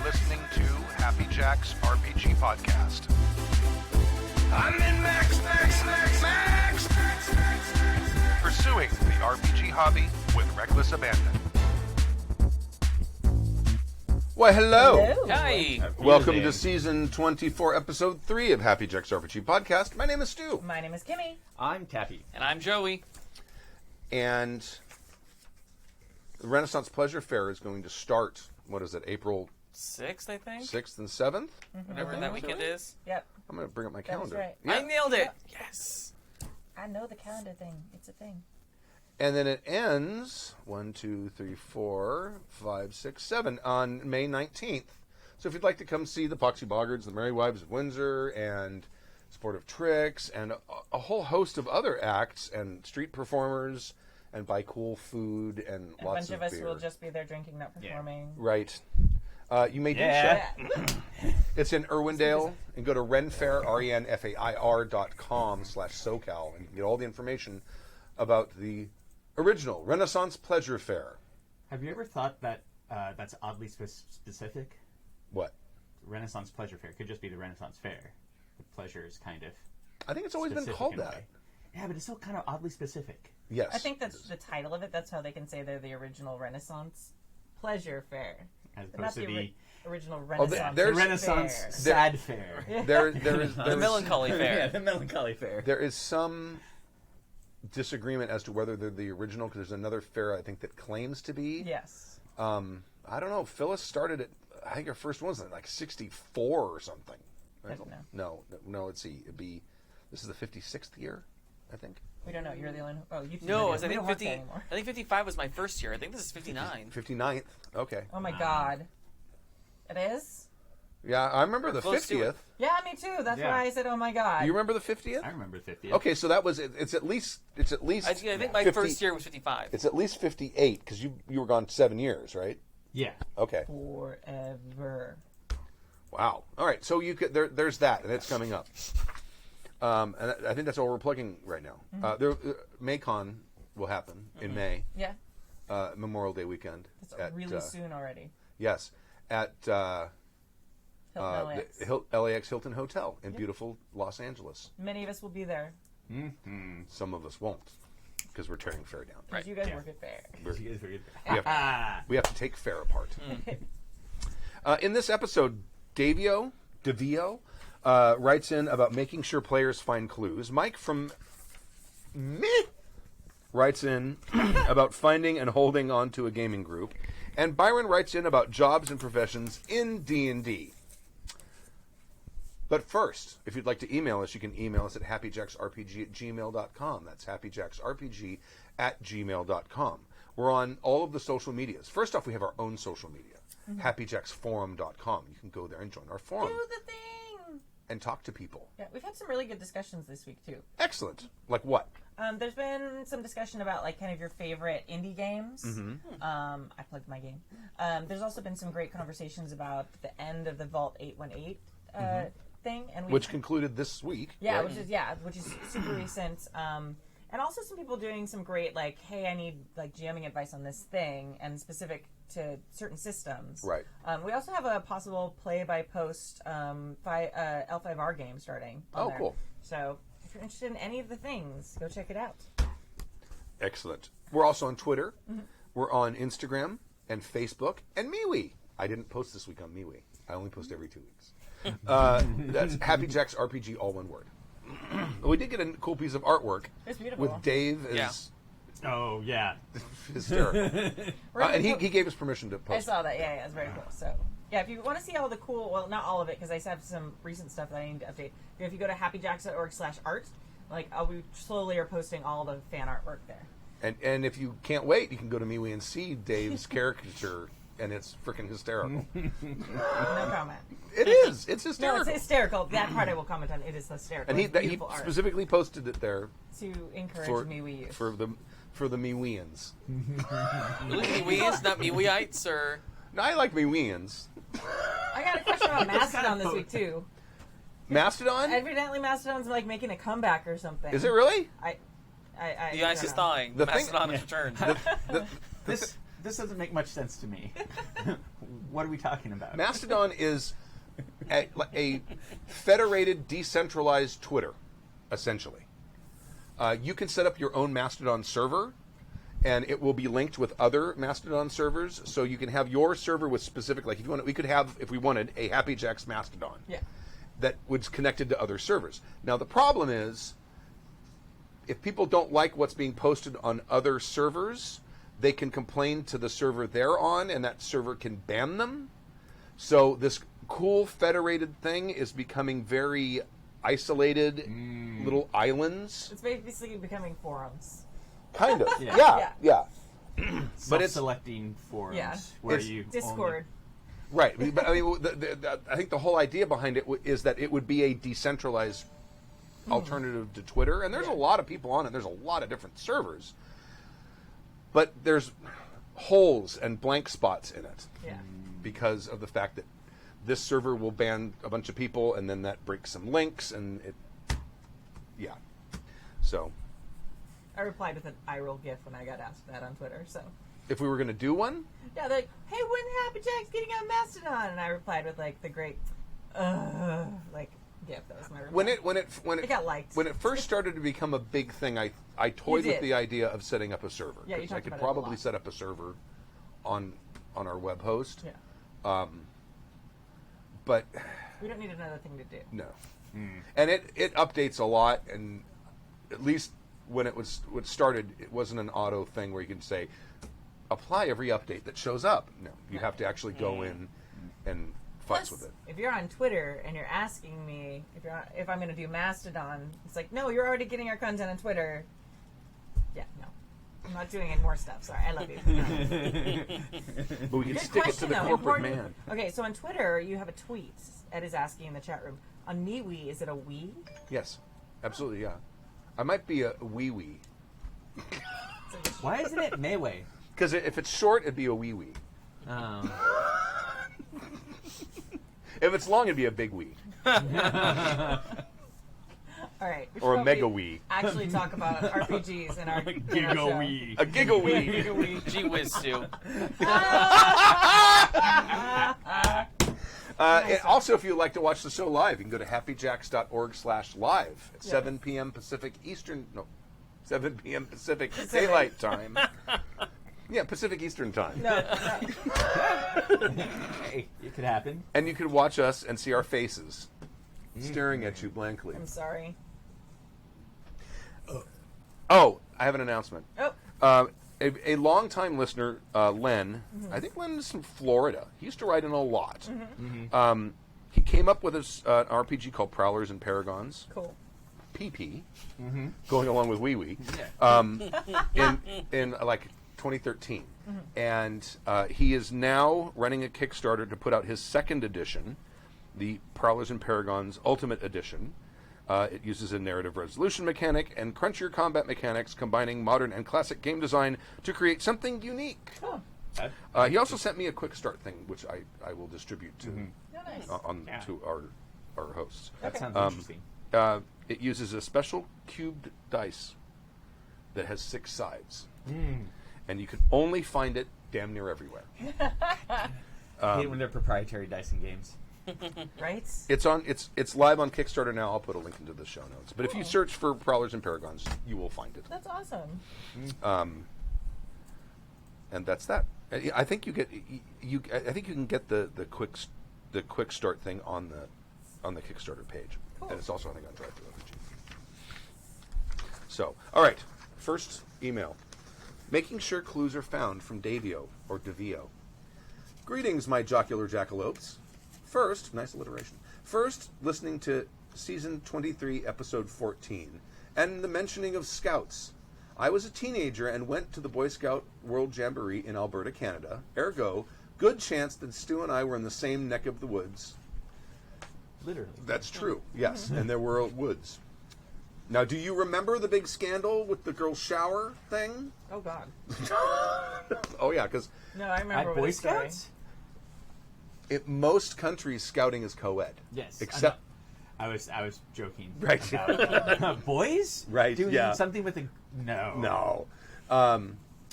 listening to Happy Jack's RPG Podcast. I'm in Max. Pursuing the RPG hobby with reckless abandon. Why, hello. Hi. Welcome to Season 24, Episode 3 of Happy Jack's RPG Podcast. My name is Stu. My name is Kimmy. I'm Tappy. And I'm Joey. And the Renaissance Pleasure Fair is going to start, what is it, April 6th, I think? 6th and 7th? Whatever that weekend is. Yep. I'm going to bring up my That was calendar. right. Yeah. I nailed it. Yes. I know the calendar thing. It's a thing. And then it ends 1, 2, 3, 4, 5, 6, 7 on May 19th. So if you'd like to come see the Poxy Boggards, the Merry Wives of Windsor, and Sportive Tricks, and a whole host of other acts and street performers, and buy cool food and A lots bunch of us beer. will just be there drinking, not performing. Right. You may do Yeah. so. It's in Irwindale, and go to renfair, renfair.com/SoCal, and you can get all the information about the original Renaissance Pleasure Fair. Have you ever thought that that's oddly specific? What? Renaissance Pleasure Fair could just be the Renaissance Fair. The pleasure is kind of I think it's always been specific called in a that. way. Yeah, but it's still kind of oddly specific. Yes. I think that's the title of it. That's how they can say they're the original Renaissance Pleasure Fair. As But not opposed to the the original Oh, Renaissance there's- the Renaissance Fair. Sad Fair. there The is Melancholy Fair. the Melancholy Fair. there is some disagreement as to whether they're the original, because there's another fair I think that claims to be. Yes. I don't know. Phyllis started it. I think her first one was like 64 or something. I don't know. No. Let's see. It'd be. This is the 56th year, I think. We don't know. You're the only. Oh, you two. No, do. I We think don't work 50. there anymore. I think 55 was my first year. I think this is 59. 59th. Okay. Oh my God. It is. Yeah, I remember the close to it. 50th. Yeah, me too. That's Yeah. why I said, "Oh my God." Do you remember the 50th? I remember 50th. Okay, so that was. It's at least. I think my 50 first year was 55. It's at least 58 because you were gone 7 years, right? Yeah. Okay. Forever. Wow. All right. So you could there's that, and it's coming up. And I think that's all we're plugging right now. MayCon will happen in May, Yeah. Memorial Day weekend. That's really soon already. Yes, at Hilton LAX. the LAX Hilton Hotel in beautiful Los Angeles. Many of us will be there. Some of us won't because we're tearing fair down. Because you guys work at Fair. We have to take fair apart. In this episode, Davio writes in about making sure players find clues. Mike from writes in about finding and holding on to a gaming group. And Byron writes in about jobs and professions in D&D. But first, if you'd like to email us, you can email us at happyjacksrpg@gmail.com. That's happyjacksrpg@gmail.com. We're on all of the social medias. First off, we have our own social media, happyjacksforum.com. You can go there and join our forum Do the thing. and talk to people. Yeah, we've had some really good discussions this week too. Excellent. Like what? There's been some discussion about like kind of your favorite indie games. I plugged my game. There's also been some great conversations about the end of the Vault 818 thing, and Which concluded this week. yeah, right? which is super recent. And also some people doing some great like, hey, I need like GMing advice on this thing and specific to certain systems. Right. We also have a possible play-by-post L5R game starting. on there. Cool. So if you're interested in any of the things, go check it out. Excellent. We're also on Twitter. We're on Instagram and Facebook and MeWe. I didn't post this week on MeWe. I only post every 2 weeks. That's Happy Jack's RPG, all one word. We did get a cool piece of artwork It's beautiful. with Dave as Oh, yeah. hysterical. And he gave us permission to I post. saw that. Yeah, it's very cool. So, yeah, if you want to see all the cool, well, not all of it, because I have some recent stuff that I need to update. If you go to happyjacks.org/art, like we slowly are posting all the fan artwork there. And if you can't wait, you can go to MeWe and see Dave's caricature, and it's freaking hysterical. No comment. It is. It's No, hysterical. it's hysterical. That part I will comment on. It is hysterical. And he It's beautiful art specifically posted it there to encourage for MeWe use. for the MeWeans. Really, MeWeans, not MeWeites, or No, I like MeWeans. I got a question about Mastodon this week too. Mastodon? Evidently, Mastodon's like making a comeback or something. Is it really? the ice is thawing. The The thing- Mastodon has returned. This doesn't make much sense to me. What are we talking about? Mastodon is a federated, decentralized Twitter, essentially. You can set up your own Mastodon server, and it will be linked with other Mastodon servers. So you can have your server with specific, like if you want, we could have, if we wanted, a Happy Jacks Mastodon that was connected to other servers. Now the problem is, if people don't like what's being posted on other servers, they can complain to the server they're on, and that server can ban them. So this cool federated thing is becoming very isolated little islands. It's basically becoming forums. Kind of. Yeah. Yeah. But it's selecting forums where It's you Discord. Right. But I mean, I think the whole idea behind it is that it would be a decentralized alternative to Twitter, and there's a lot of people on it. There's a lot of different servers, but there's holes and blank spots in it because of the fact that this server will ban a bunch of people, and then that breaks some links, and it, So, I replied with an eye roll gif when I got asked that on Twitter. So, if we were going to do one, they're like, "Hey, when Happy Jack's getting on Mastodon?" And I replied with like the great, like gif. That was my reply. when It got liked. When it first started to become a big thing, I toyed with did. the idea of setting up a server. Yeah, you 'Cause talked I could about it a probably lot. set up a server on our web host. Yeah. But We don't need another thing to do. no. And it updates a lot, and at least when it started, it wasn't an auto thing where you can say apply every update that shows up. No, you have to actually go in and futz with it. If you're on Twitter and you're asking me if I'm going to do Mastodon, it's like, no, you're already getting our content on Twitter. Yeah, no. I'm not doing any more stuff. Sorry, I love you. But we can Good stick it to question, the though. corporate Important- man. Okay, so on Twitter, you have a tweet. Ed is asking in the chat room. On MeWe, is it a we? Yes, absolutely, yeah. I might be a wee-wee. Why isn't it Mayway? Because if it's short, it'd be a wee-wee. If it's long, it'd be a big wee. All right. we should Or a probably mega wee. Actually talk about RPGs in our show. Giga-wee. A gigawee. Giga-wee. Gee whiz, Sue. And also, if you'd like to watch the show live, you can go to happyjacks.org/live at 7 p.m. Pacific Eastern. No, 7 p.m. Pacific Daylight Time. Yeah, Pacific Eastern Time. No. Hey, it could happen. And you can watch us and see our faces staring at you blankly. I'm sorry. Oh, I have an announcement. Oh, A longtime listener, Len, I think Len is from Florida. He used to write in a lot. He came up with an RPG called Prowlers and Paragons, cool. PP, going along with Wee Wee, in like 2013. And he is now running a Kickstarter to put out his second edition, the Prowlers and Paragons Ultimate Edition. It uses a narrative resolution mechanic and crunchier combat mechanics, combining modern and classic game design to create something unique. Cool. He also sent me a quick start thing, which I will distribute to Oh, nice. to our hosts. That sounds Um, interesting. It uses a special cubed dice that has 6 sides, and you can only find it damn near everywhere. I hate when they're proprietary dice and games. Right? It's live on Kickstarter now. I'll put a link into the show notes. But if you search for Prowlers and Paragons, you will find it. That's awesome. And that's that. I think you get I think you can get the quick start thing on the Kickstarter page, Cool. and it's also I think on DriveThru. So, all right, first email. Making sure clues are found from Davio or Devio. Greetings, my jocular jackalopes. First, nice alliteration. First, listening to season 23, episode 14, and the mentioning of scouts. I was a teenager and went to the Boy Scout World Jamboree in Alberta, Canada. Ergo, good chance that Stu and I were in the same neck of the woods. Literally. That's true, yes, and there were woods. Now, do you remember the big scandal with the girls' shower thing? Oh, God. Oh, yeah, because No, I remember At what Boy the story. Scouts? in most countries, scouting is co-ed. Yes. Except, I was joking. Right. About, boys? Right, Doing yeah. something with a... No. no.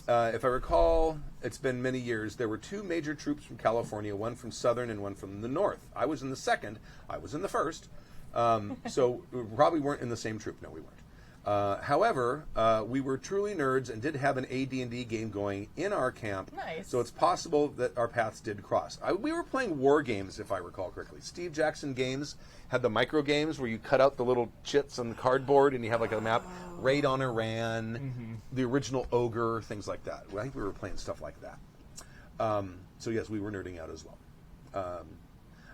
If I recall, it's been many years. There were 2 major troops from California, one from southern and one from the north. I was in the second. I was in the first. So we probably weren't in the same troop. No, we weren't. However, we were truly nerds and did have an AD&D game going in our camp. Nice. So it's possible that our paths did cross. We were playing war games, if I recall correctly. Steve Jackson Games had the micro games where you cut out the little chits on the cardboard and you have like a map. Raid on Iran, the original Ogre, things like that. I think we were playing stuff like that. So yes, we were nerding out as well.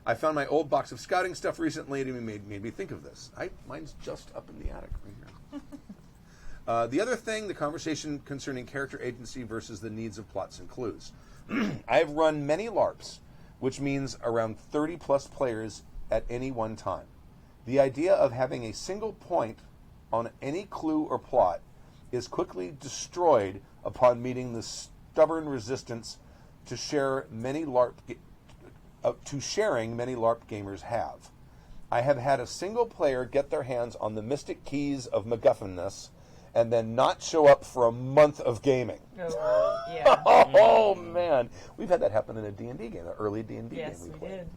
I found my old box of scouting stuff recently, and it made me think of this. Mine's just up in the attic right here. The other thing, the conversation concerning character agency versus the needs of plots and clues. I have run many LARPs, which means around 30-plus players at any one time. The idea of having a single point on any clue or plot is quickly destroyed upon meeting the stubborn resistance to sharing many LARP gamers have. I have had a single player get their hands on the mystic keys of MacGuffin-ness and then not show up for a month of gaming. Oh, yeah. Oh man, we've had that happen in a D&D game, an early D&D game Yes, we we played.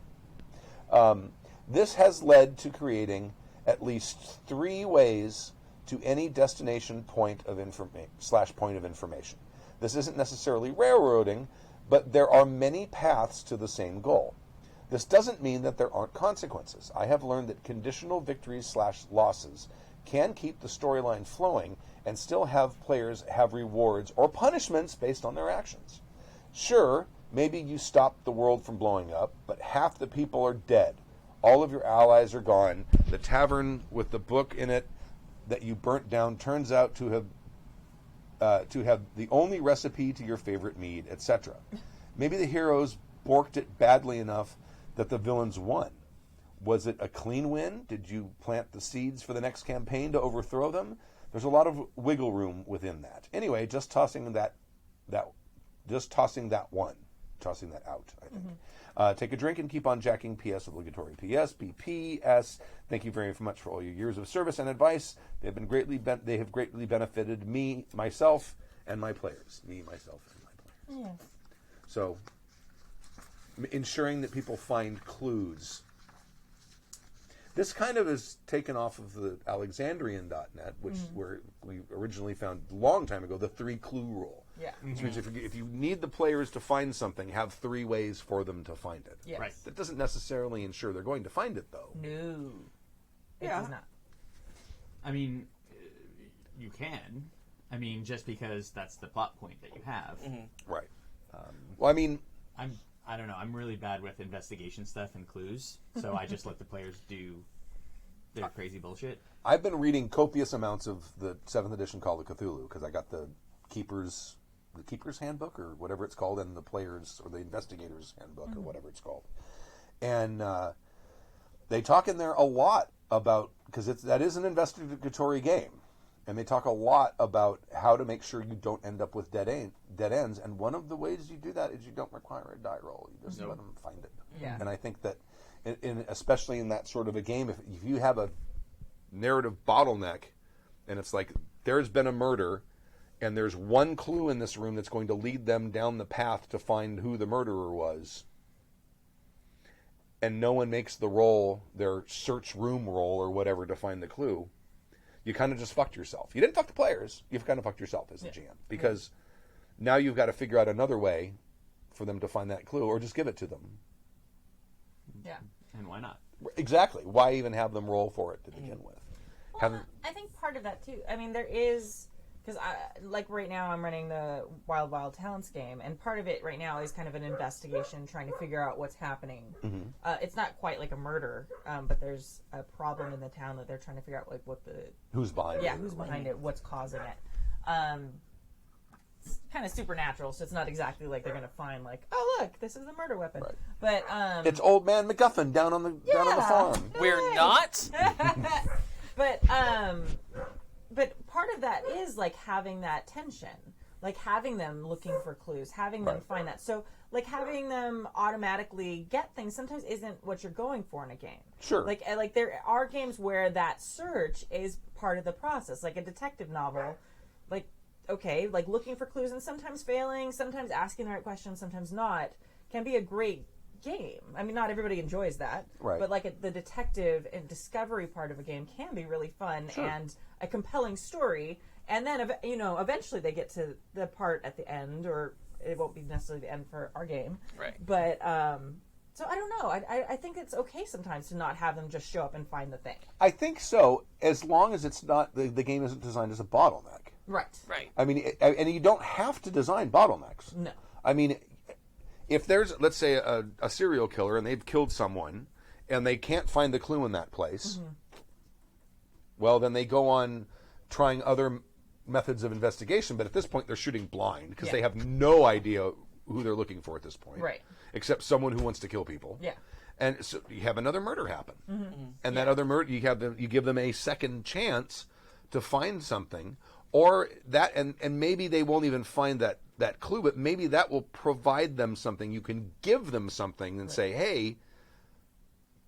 did. This has led to creating at least 3 ways to any destination point of point of information. This isn't necessarily railroading, but there are many paths to the same goal. This doesn't mean that there aren't consequences. I have learned that conditional victories / losses can keep the storyline flowing and still have players have rewards or punishments based on their actions. Sure, maybe you stopped the world from blowing up, but half the people are dead. All of your allies are gone. The tavern with the book in it that you burnt down turns out to have the only recipe to your favorite mead, etc. Maybe the heroes borked it badly enough that the villains won. Was it a clean win? Did you plant the seeds for the next campaign to overthrow them? There's a lot of wiggle room within that. Anyway, just tossing that out, I think. Take a drink and keep on jacking. PS obligatory. PS BPS. Thank you very much for all your years of service and advice. They have greatly benefited me, myself, and my players. Yes. So, ensuring that people find clues. This kind of is taken off of the Alexandrian.net, which where we originally found a long time ago the 3 clue rule. Yeah. Which means if you need the players to find something, have 3 ways for them to find it. Yes. Right. That doesn't necessarily ensure they're going to find it, though. No. It Yeah. does not. I mean, you can. I mean, just because that's the plot point that you have. Right. Well, I mean, I don't know. I'm really bad with investigation stuff and clues, so I just let the players do their crazy bullshit. I've been reading copious amounts of the 7th edition Call of Cthulhu because I got the Keeper's Handbook or whatever it's called, and the Players or the Investigator's Handbook or whatever it's called. And they talk in there a lot about, because that is an investigatory game, and they talk a lot about how to make sure you don't end up with dead ends. And one of the ways you do that is you don't require a die roll. You just let them find it. Yeah. And I think that, especially in that sort of a game, if you have a narrative bottleneck, and it's like there's been a murder, and there's one clue in this room that's going to lead them down the path to find who the murderer was, and no one makes the roll, their search room roll or whatever, to find the clue, you kind of just fucked yourself. You didn't fuck the players. You've kind of fucked yourself as a GM. Because now you've got to figure out another way for them to find that clue, or just give it to them. Yeah. And why not? Exactly. Why even have them roll for it to begin with? Well, I think part of that, too. I mean, there is... Because, like, right now I'm running the Wild Wild Talents game, and part of it right now is kind of an investigation, trying to figure out what's happening. It's not quite like a murder, but there's a problem in the town that they're trying to figure out, like, what the... Who's behind it? Yeah, who's behind it, what's causing it. It's kind of supernatural, so it's not exactly like they're going to find, like, oh, look, this is a murder weapon. Right. But, It's Old Man MacGuffin down on the farm. We're not. But part of that is like having that tension, like having them looking for clues, having them find that. So like having them automatically get things sometimes isn't what you're going for in a game. Sure. Like there are games where that search is part of the process, like a detective novel. Like, okay, like looking for clues and sometimes failing, sometimes asking the right questions, sometimes not, can be a great game. I mean, not everybody enjoys that, Right. but like the detective and discovery part of a game can be really fun and a compelling story. And then, eventually they get to the part at the end, or it won't be necessarily the end for our game. Right. But, so I don't know. I think it's okay sometimes to not have them just show up and find the thing. I think so, as long as it's not the game isn't designed as a bottleneck. Right. Right. I mean, and you don't have to design bottlenecks. No. I mean, if there's, let's say, a serial killer and they've killed someone and they can't find the clue in that place, well, then they go on trying other methods of investigation. But at this point, they're shooting blind because they have no idea who they're looking for at this point. Right. Except someone who wants to kill people. Yeah. And so you have another murder happen. And that other murder, you give them a second chance to find something. Or that, and maybe they won't even find that clue, but maybe that will provide them something. You can give them something and say, hey,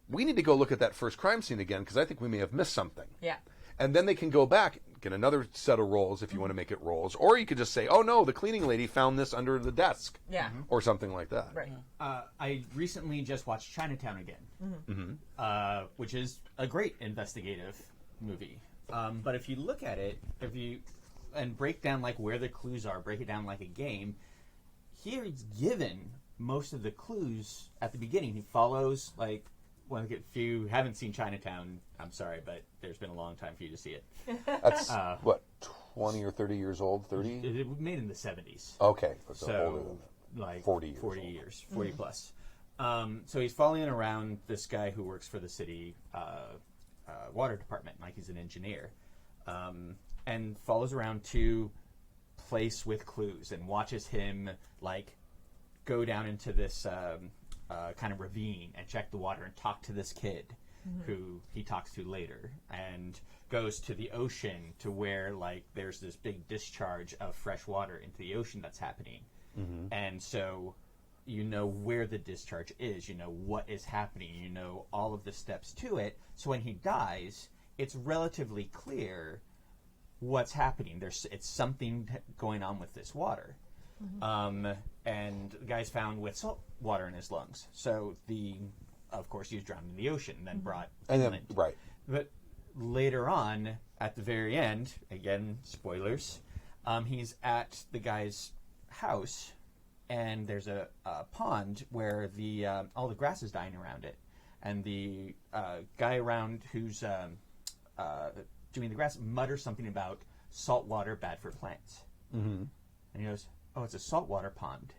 we need to go look at that first crime scene again because I think we may have missed something. Yeah. And then they can go back, get another set of rolls if you want to make it rolls. Or you could just say, oh no, the cleaning lady found this under the desk. Yeah. Or something like that. Right. I recently just watched Chinatown again, which is a great investigative movie. But if you look at it, and break down like where the clues are, break it down like a game, here he's given most of the clues at the beginning. He follows like, well, if you haven't seen Chinatown, I'm sorry, but there's been a long time for you to see it. That's, what, 20 or 30 years old? 30? It was made in the 70s. Okay. That's older So, than like 40 years 40 old. years, 40 plus. So he's following around this guy who works for the city water department, like he's an engineer, and follows around to place with clues and watches him like go down into this kind of ravine and check the water and talk to this kid who he talks to later, and goes to the ocean to where like there's this big discharge of fresh water into the ocean that's happening. And so you know where the discharge is, you know what is happening, you know all of the steps to it. So when he dies, it's relatively clear what's happening. It's something going on with this water. And the guy's found with salt water in his lungs. So of course, he was drowned in the ocean and then brought inland. Right. But later on, at the very end, again, spoilers, he's at the guy's house, and there's a pond where all the grass is dying around it. And the guy around who's doing the grass mutters something about salt water bad for plants. And he goes, oh, it's a saltwater pond.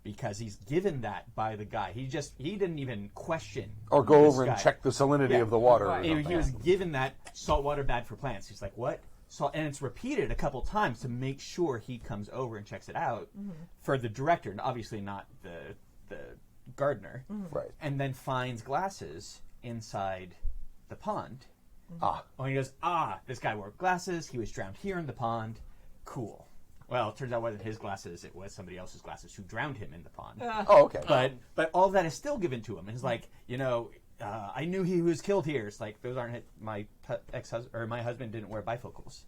Because he's given that by the guy. He didn't even question. Or go this over and guy. check the salinity of the water. Or He something. was given that saltwater bad for plants. He's like, what? And it's repeated a couple times to make sure he comes over and checks it out for the director, and obviously not the gardener. Right. And then finds glasses inside the pond. Ah. Oh, and he goes, this guy wore glasses. He was drowned here in the pond. Cool. Well, it turns out it wasn't his glasses. It was somebody else's glasses who drowned him in the pond. Oh, okay. But all of that is still given to him. And it's like, I knew he was killed here. It's like, those aren't my ex-husband, or my husband didn't wear bifocals.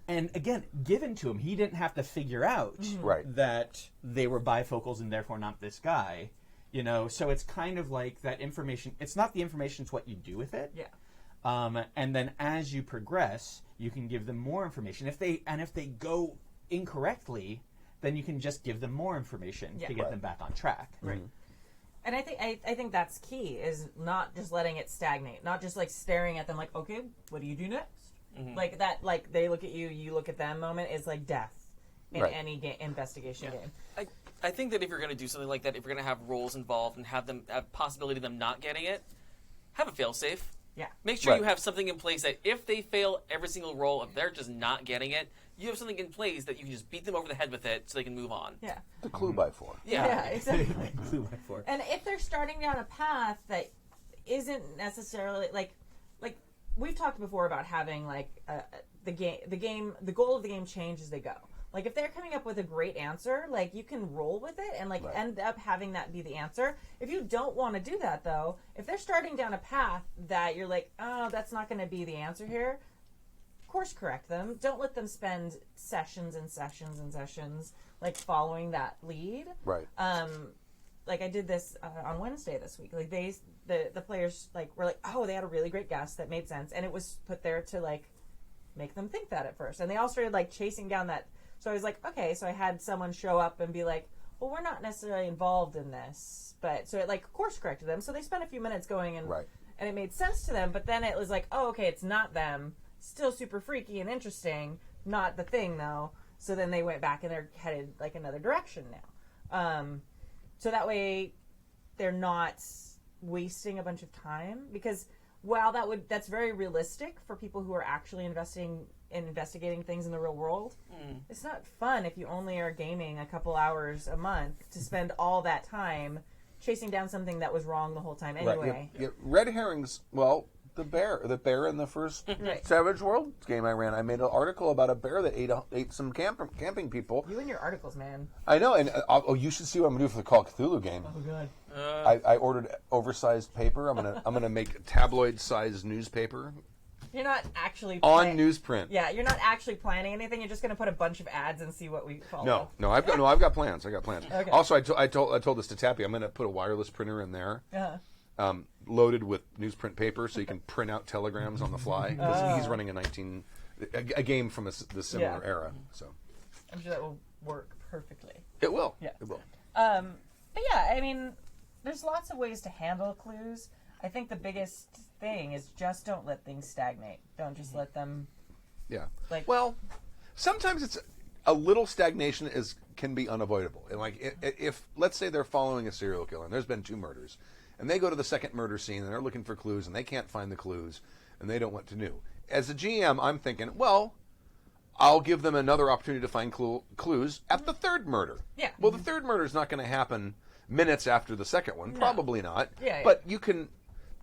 And again, given to him, he didn't have to figure out Right. that they were bifocals and therefore not this guy. So it's kind of like that information. It's not the information; it's what you do with it. Yeah. And then as you progress, you can give them more information. If they go incorrectly, then you can just give them more information to get them back on track. Right. And I think that's key, is not just letting it stagnate, not just like staring at them like, okay, what do you do next? Like that, like they look at you, you look at them moment is like death in Right. any investigation game. I think that if you're going to do something like that, if you're going to have roles involved and have possibility of them not getting it, have a fail-safe. Yeah. Make sure Right. you have something in place that if they fail every single role, if they're just not getting it, you have something in place that you can just beat them over the head with it so they can move on. Yeah. The clue by 4. Yeah, exactly. For And if they're starting down a path that isn't necessarily like we've talked before about having like the goal of the game change as they go. Like if they're coming up with a great answer, like you can roll with it and like Right. end up having that be the answer. If you don't want to do that though, if they're starting down a path that you're like, oh, that's not going to be the answer here, course correct them. Don't let them spend sessions and sessions and sessions like following that lead. Right. Like I did this on Wednesday this week. Like the players like were like, oh, they had a really great guess that made sense, and it was put there to like make them think that at first, and they all started like chasing down that. So I was like, okay, so I had someone show up and be like, well, we're not necessarily involved in this, but so it like course corrected them. So they spent a few minutes going and Right. and it made sense to them. But then it was like, oh, okay, it's not them. Still super freaky and interesting. Not the thing though. So then they went back and they're headed like another direction now. So that way they're not wasting a bunch of time, because while that's very realistic for people who are actually investigating things in the real world. It's not fun if you only are gaming a couple hours a month to spend all that time chasing down something that was wrong the whole time anyway. Right. Yeah, red herrings. Well, the bear in the first Right. Savage Worlds game I ran. I made an article about a bear that ate some camping people. You and your articles, man. I know, and you should see what I'm gonna do for the Call of Cthulhu game. Oh god. I ordered oversized paper. I'm gonna make tabloid-sized newspaper You're not actually on newsprint. Yeah, you're not actually planning anything. You're just going to put a bunch of ads and see what we follow. No, I've got plans. Okay. Also, I told this to Tappy. I'm gonna put a wireless printer in there. Uh-huh. Loaded with newsprint paper, so you can print out telegrams on the fly. 'Cause he's running a game from the similar era. So I'm sure that will work perfectly. it will. Yeah. It will. But yeah, I mean, there's lots of ways to handle clues. I think the biggest thing is just don't let things stagnate. Don't just let them. Yeah. Like- Well, sometimes it's a little stagnation can be unavoidable. And like if let's say they're following a serial killer and there's been 2 murders, and they go to the second murder scene and they're looking for clues and they can't find the clues and they don't want to know. As a GM, I'm thinking, well, I'll give them another opportunity to find clues at the third murder. Yeah. Well, the third murder is not going to happen minutes after the second one. Probably not. Yeah. But you can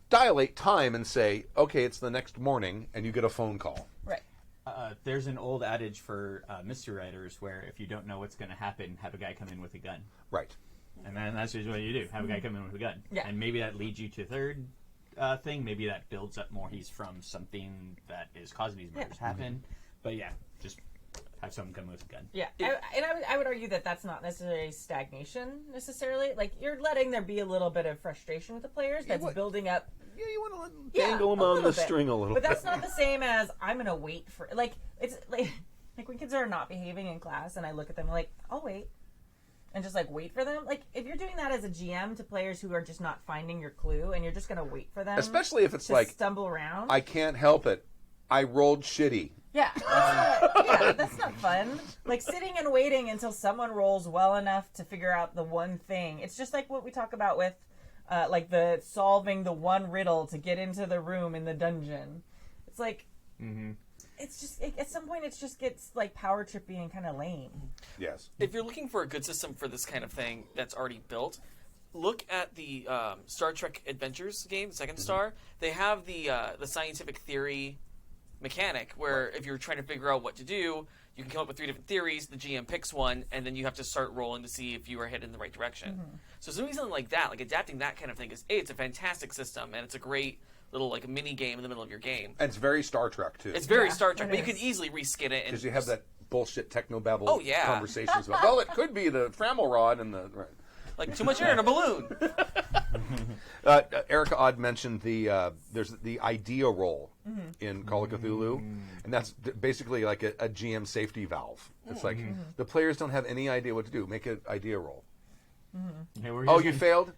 dilate time and say, okay, it's the next morning, and you get a phone call. Right. There's an old adage for mystery writers where if you don't know what's going to happen, have a guy come in with a gun. Right. And then that's just what you do. Have a guy come in with a gun. Yeah. And maybe that leads you to a third thing. Maybe that builds up more. He's from something that is causing these murders happen. But yeah, just have someone come with a gun. Yeah, I would argue that that's not necessarily stagnation necessarily. Like you're letting there be a little bit of frustration with the players that's building up. Yeah, you want to dangle them on the string a little but bit. that's not the same as I'm gonna wait for it's like when kids are not behaving in class and I look at them like I'll wait and just like wait for them. Like if you're doing that as a GM to players who are just not finding your clue and you're just gonna wait for them, Especially if it's to like stumble around. I can't help it. I rolled shitty. Yeah, that's not fun. Like sitting and waiting until someone rolls well enough to figure out the one thing. It's just like what we talk about with, like the solving the one riddle to get into the room in the dungeon. It's like, it's just at some point it just gets like power trippy and kind of lame. Yes. If you're looking for a good system for this kind of thing that's already built, look at the Star Trek Adventures game, Second Star. They have the scientific theory mechanic where if you're trying to figure out what to do, you can come up with 3 different theories, the GM picks one, and then you have to start rolling to see if you are headed in the right direction. So doing something like that, like adapting that kind of thing, it's a fantastic system, and it's a great little like mini game in the middle of your game. And it's very Star Trek, too. It's very Star Trek, it but you is. can easily reskin it. Because you have that bullshit technobabble Oh, yeah. conversations about, well, it could be the Framel rod and the... Right. like too much air in a balloon. Erica Odd mentioned there's the idea roll in Call of Cthulhu, and that's basically like a GM safety valve. It's like the players don't have any idea what to do. Make an idea roll. Okay, we're Oh, just you gonna- failed?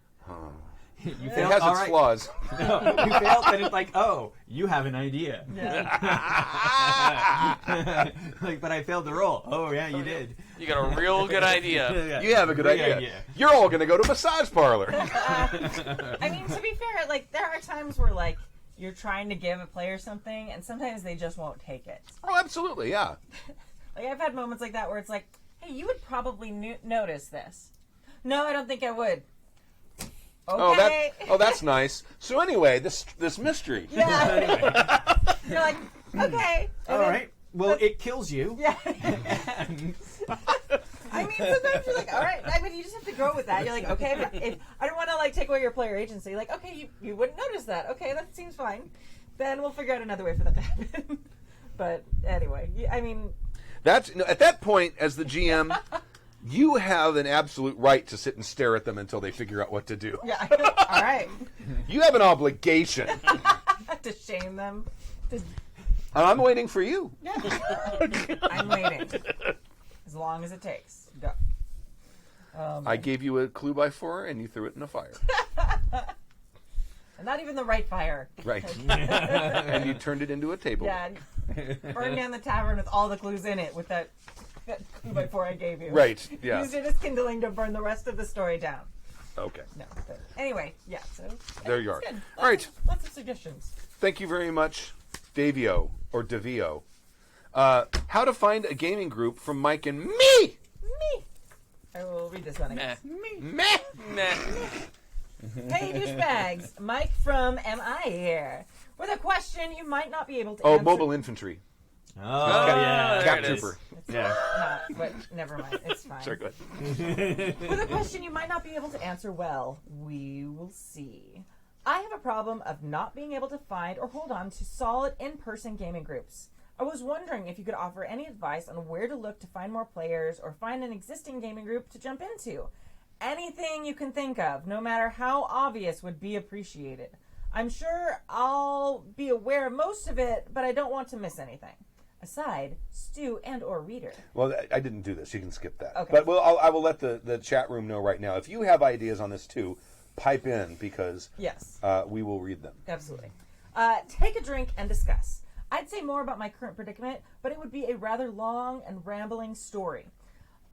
You It failed? has All its right. flaws. No, you failed, and it's like, oh, you have an idea. Like, but I failed the roll. Oh, yeah, you did. You got a real good idea. You have a good Great idea. You're all going to go to a massage parlor. I mean, to be fair, like there are times where like you're trying to give a player something and sometimes they just won't take it. Oh, absolutely, yeah. Like I've had moments like that where it's like, hey, you would probably notice this. No, I don't think I would. Okay. That's nice. So anyway, this mystery. Yeah. You're like, okay. All right. Well, it kills you. Yeah. I mean, sometimes you're like, all right. I mean, you just have to go with that. You're like, okay, but if I don't want to like take away your player agency. Like, okay, you wouldn't notice that. Okay, that seems fine. Then we'll figure out another way for that to happen. But anyway, I mean, That's at that point, as the GM, you have an absolute right to sit and stare at them until they figure out what to do. yeah. All right. You have an obligation, To shame them. and I'm waiting for you. I'm waiting. As long as it takes. Go. I gave you a clue by 4, and you threw it in a fire. And not even the right fire. Right. And you turned it into a table. Yeah. Burn down the tavern with all the clues in it with that clue by 4 I gave you. Right. Yeah. Used it as kindling to burn the rest of the story down. Okay. No. But anyway, yeah. So There you are. it's good. All right. Lots of suggestions. Thank you very much, Davio or Davio. How to find a gaming group from Mike and me. Me. I will read this one Meh. again. Meh. Meh. Hey, douchebags. Mike from MI here. With a question you might not be able to Oh, answer. mobile infantry. Oh, There yeah. Cap it is. trooper. Yeah. Not, but never mind. It's fine. Sorry, go ahead. With a question you might not be able to answer well, we will see. I have a problem of not being able to find or hold on to solid in-person gaming groups. I was wondering if you could offer any advice on where to look to find more players or find an existing gaming group to jump into. Anything you can think of, no matter how obvious, would be appreciated. I'm sure I'll be aware of most of it, but I don't want to miss anything. Aside, Stu and or reader. Well, I didn't do this. You can skip that. Okay. But I will let the chat room know right now. If you have ideas on this too, pipe in because Yes. we will read them. Absolutely. Take a drink and discuss. I'd say more about my current predicament, but it would be a rather long and rambling story.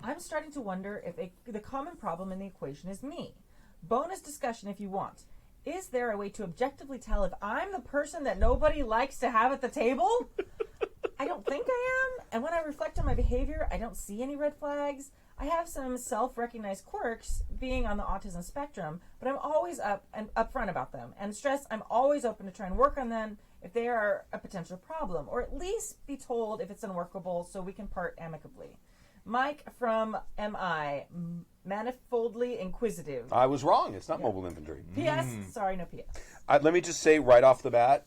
I'm starting to wonder if the common problem in the equation is me. Bonus discussion if you want. Is there a way to objectively tell if I'm the person that nobody likes to have at the table? I don't think I am, and when I reflect on my behavior, I don't see any red flags. I have some self-recognized quirks, being on the autism spectrum, but I'm always upfront about them, and stress I'm always open to try and work on them if they are a potential problem, or at least be told if it's unworkable so we can part amicably. Mike from MI, manifoldly inquisitive. I was wrong. It's not mobile infantry. P.S. Sorry, no P.S. Let me just say right off the bat,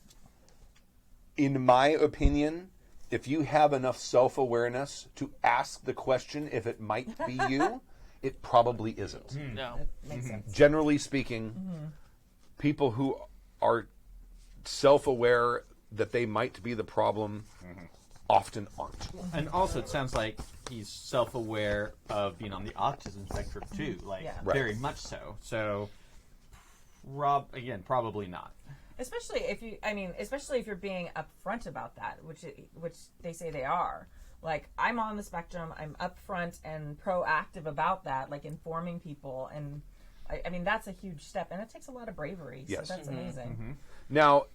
in my opinion, if you have enough self-awareness to ask the question if it might be you, it probably isn't. No. Makes sense. Generally speaking, people who are self-aware that they might be the problem often aren't. And also, it sounds like he's self-aware of being on the autism spectrum too, like Yeah. Right. very much so. So, probably not. Especially if you're being upfront about that, which they say they are. Like, I'm on the spectrum, I'm upfront and proactive about that, like informing people, and I mean that's a huge step, and it takes a lot of bravery. Yes. So that's amazing. Now,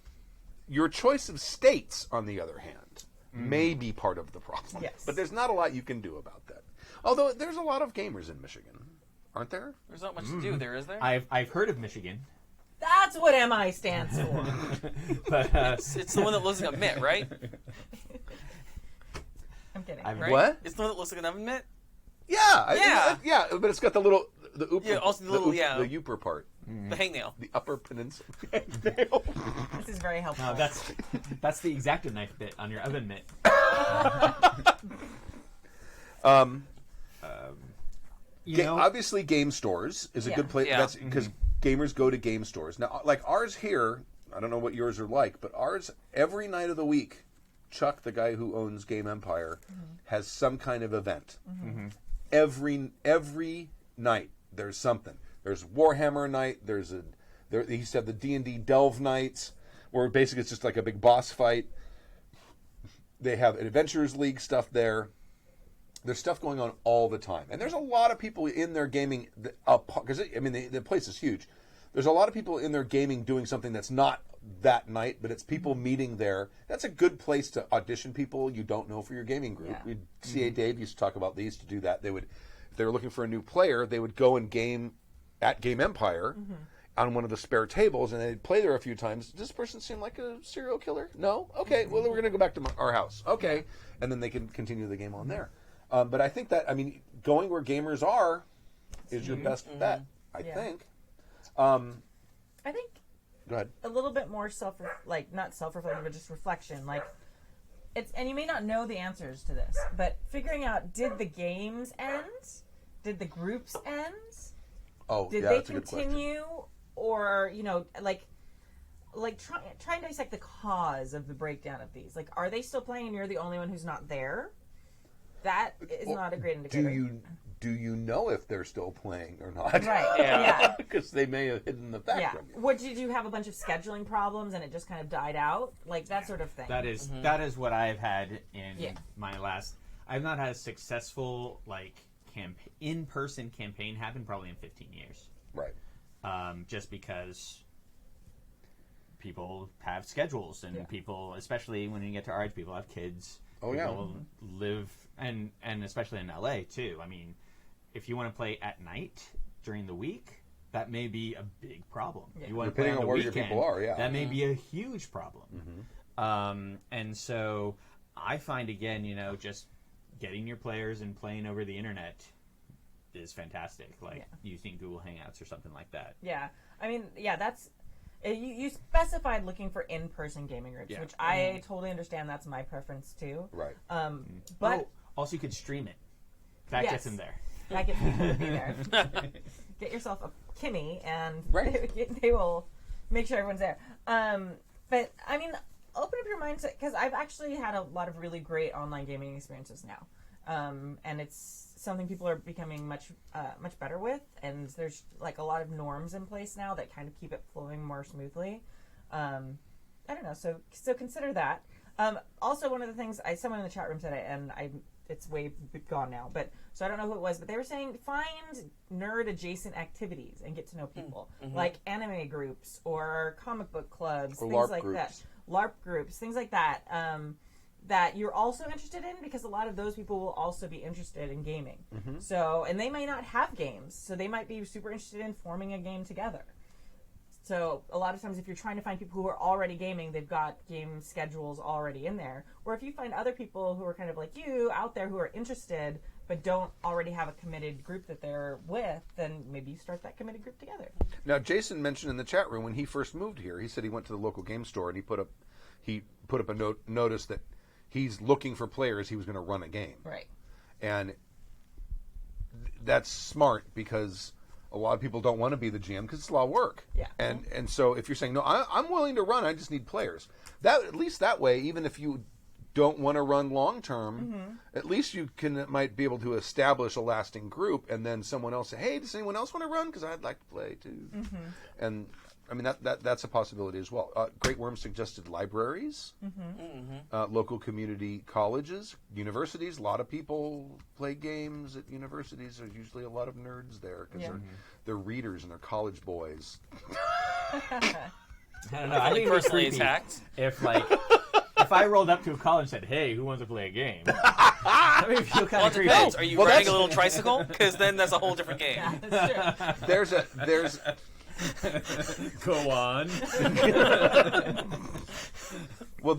your choice of states, on the other hand, may be part of the problem. Yes. But there's not a lot you can do about that. Although there's a lot of gamers in Michigan, aren't there? There's not much to do there, is there? I've heard of Michigan, That's what MI stands for. but It's the one that looks like a mitt, right? I'm kidding. I've- Right? What? It's the one that looks like an oven mitt? Yeah. Yeah. Yeah, but it's got the little... The ooper, Yeah, also the little- yeah. the ooper part. The hangnail. The upper peninsula. This is very helpful. no, that's the X-Acto knife bit on your oven mitt. Obviously, game stores is a Yeah. good place. Yeah. That's because gamers go to game stores. Now, like ours here, I don't know what yours are like, but ours, every night of the week, Chuck, the guy who owns Game Empire, has some kind of event. Every night, there's something. There's Warhammer night. He used to have the D&D Delve nights, where basically it's just like a big boss fight. They have Adventurers League stuff there. There's stuff going on all the time, and there's a lot of people in their gaming. Because the place is huge. There's a lot of people in their gaming doing something that's not that night, but it's people meeting there. That's a good place to audition people you don't know for your gaming group. Yeah. CA Dave used to talk about they used to do that. They would, if they were looking for a new player, they would go and game at Game Empire on one of the spare tables, and they'd play there a few times. Does this person seem like a serial killer? No? Okay, well, we're going to go back to our house. Okay. And then they can continue the game on there. But I think that, going where gamers are is your best bet, I Yeah. think. I think Go ahead. a little bit more not self-reflective, but just reflection. Like, and you may not know the answers to this, but figuring out, did the games end? Did the groups end? Oh, Did yeah, they that's a good question. continue? Or, trying to dissect the cause of the breakdown of these. Like, are they still playing and you're the only one who's not there? That is not a great indicator. Do you know if they're still playing or not? Right. Yeah. Yeah. Because they may have hidden the fact Yeah. from you. What, did you have a bunch of scheduling problems and it just kind of died out? Like, that sort of thing. That is what I've had in Yeah. my last. I've not had a successful in-person campaign happen probably in 15 years. Right. Just because people have schedules and Yeah. people, especially when you get to our age, people have kids. Oh, yeah. People live, and especially in LA too. I mean, if you want to play at night during the week, that may be a big problem. Yeah. You want to play Depending on on the where your weekend, people are, yeah. that may be a huge problem. And so I find, again, just getting your players and playing over the internet is fantastic. Like using Google Hangouts or something like that. Yeah. I mean, yeah, that's... You specified looking for in-person gaming groups, Yeah. which I totally understand. That's my preference, too. Right. But... Also, you could stream it. That Yes. gets in there. That gets people to be there. Get yourself a Kimmy, and Right. they will make sure everyone's there. But, I mean, open up your mind to... Because I've actually had a lot of really great online gaming experiences now. And it's something people are becoming much better with, and there's like a lot of norms in place now that kind of keep it flowing more smoothly. I don't know, so consider that. Also, one of the things someone in the chat room said, and it's way gone now, but so I don't know who it was, but they were saying find nerd adjacent activities and get to know people, like anime groups or comic book clubs, Or things LARP like groups. that, LARP groups, things like that. That you're also interested in, because a lot of those people will also be interested in gaming. So, and they might not have games, so they might be super interested in forming a game together. So a lot of times if you're trying to find people who are already gaming, they've got game schedules already in there. Or if you find other people who are kind of like you out there who are interested but don't already have a committed group that they're with, then maybe you start that committed group together. Now, Jason mentioned in the chat room when he first moved here, he said he went to the local game store and he put up a notice that he's looking for players. He was going to run a game. Right. And that's smart because a lot of people don't want to be the GM because it's a lot of work. Yeah. And so if you're saying, no, I'm willing to run, I just need players. That at least that way, even if you don't want to run long term, at least you might be able to establish a lasting group, and then someone else say, hey, does anyone else want to run? Because I'd like to play too. And I mean that's a possibility as well. Great Worm suggested libraries, local community colleges, universities. A lot of people play games at universities. There's usually a lot of nerds there because they're readers and they're college boys. I don't know. I Feeling think it'd be personally creepy attacked. if I rolled up to a college and said, "Hey, who wants to play a game?" That made me feel kind Well, of it creepy. depends. Are you Well, riding that's- a little tricycle? Because then that's a whole different game. Yeah, that's true. There's Go on. well,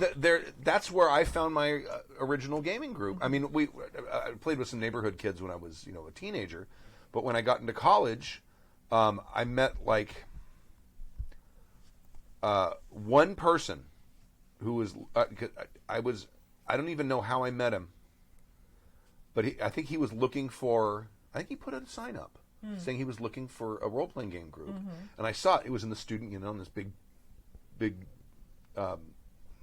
that's where I found my original gaming group. I mean, I played with some neighborhood kids when I was, a teenager, but when I got into college, I met like one person who was I don't even know how I met him, but I think he was looking for. I think he put a sign up saying he was looking for a role playing game group, and I saw it. It was in the student, in this big.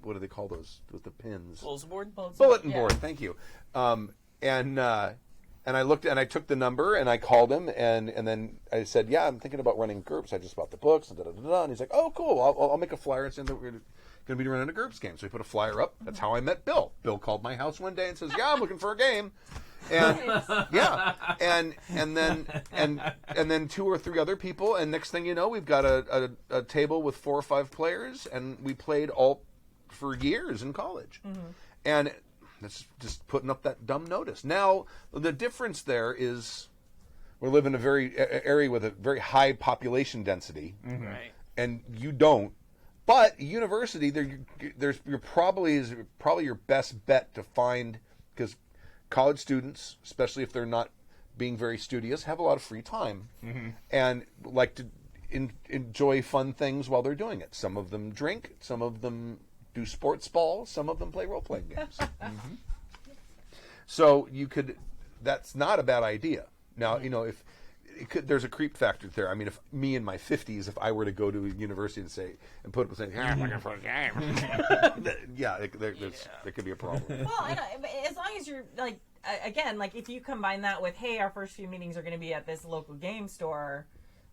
What do they call those with the pins? Bulletin board? Bulletin Yeah. board. Thank you. And I looked and I took the number and I called him and then I said, yeah, I'm thinking about running groups. I just bought the books and and he's like, oh, cool. I'll make a flyer and say that we're going to be running a groups game. So he put a flyer up. That's how I met Bill. Bill called my house one day and says, yeah, I'm looking for a game. And yeah, and then 2 or 3 other people, and next thing you know, we've got a table with 4 or 5 players, and we played all for years in college, and that's just putting up that dumb notice. Now the difference there is we live in a very area with a very high population density, Right. and you don't. But university, there's probably your best bet to find, because college students, especially if they're not being very studious, have a lot of free time and like to enjoy fun things while they're doing it. Some of them drink, some of them do sports ball. Some of them play role-playing games. So you could. That's not a bad idea. Now, if there's a creep factor there. I mean, if me in my 50s, if I were to go to a university and put up and say, "I'm looking for a game," there could be a problem. Well, I know, but as long as you're like, again, like if you combine that with, hey, our first few meetings are going to be at this local game store,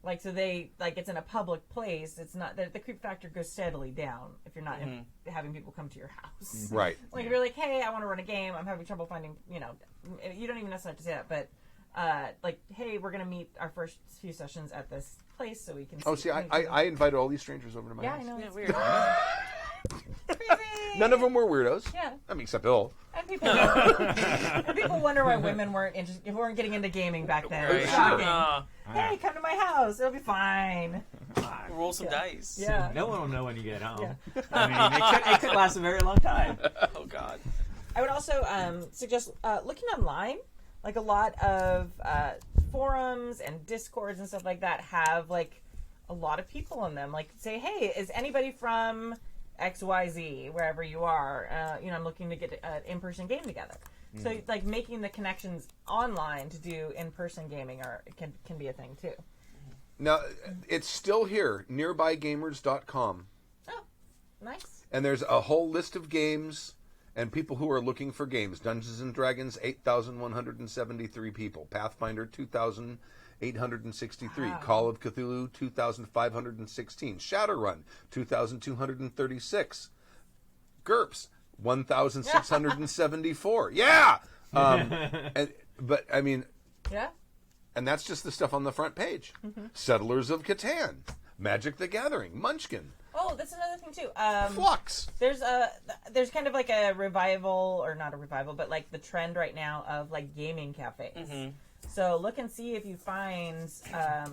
like so they like it's in a public place. It's not the creep factor goes steadily down if you're not having people come to your house. Right. Like if you're like, hey, I want to run a game. I'm having trouble finding. You don't even necessarily have to say that, but. Like, hey, we're going to meet our first few sessions at this place so we can Oh, see, I invited all these strangers over to my house. I know. Yeah, It's weird. crazy. None of them were weirdos. Yeah. I mean, except Bill. And people wonder why women weren't getting into gaming back then. Right. It's shocking. Uh, Hey, come to my house. It'll be fine. roll some dice. Yeah. No one will know when you get home. Yeah. I mean, it could last a very long time. Oh God. I would also suggest looking online. Like a lot of forums and discords and stuff like that have like a lot of people in them. Like say, hey, is anybody from XYZ, wherever you are? I'm looking to get an in-person game together. So like making the connections online to do in-person gaming can be a thing too. Now, it's still here, nearbygamers.com. Oh, nice. And there's a whole list of games and people who are looking for games. Dungeons & Dragons, 8,173 people. Pathfinder, 2,863. Wow. Call of Cthulhu, 2,516. Shadowrun, 2,236. GURPS, 1,674. Yeah! But, I mean... Yeah. And that's just the stuff on the front page. Settlers of Catan, Magic the Gathering, Munchkin, Oh, that's another thing too. Flux. There's kind of like a revival, or not a revival, but like the trend right now of like gaming cafes. So look and see if you find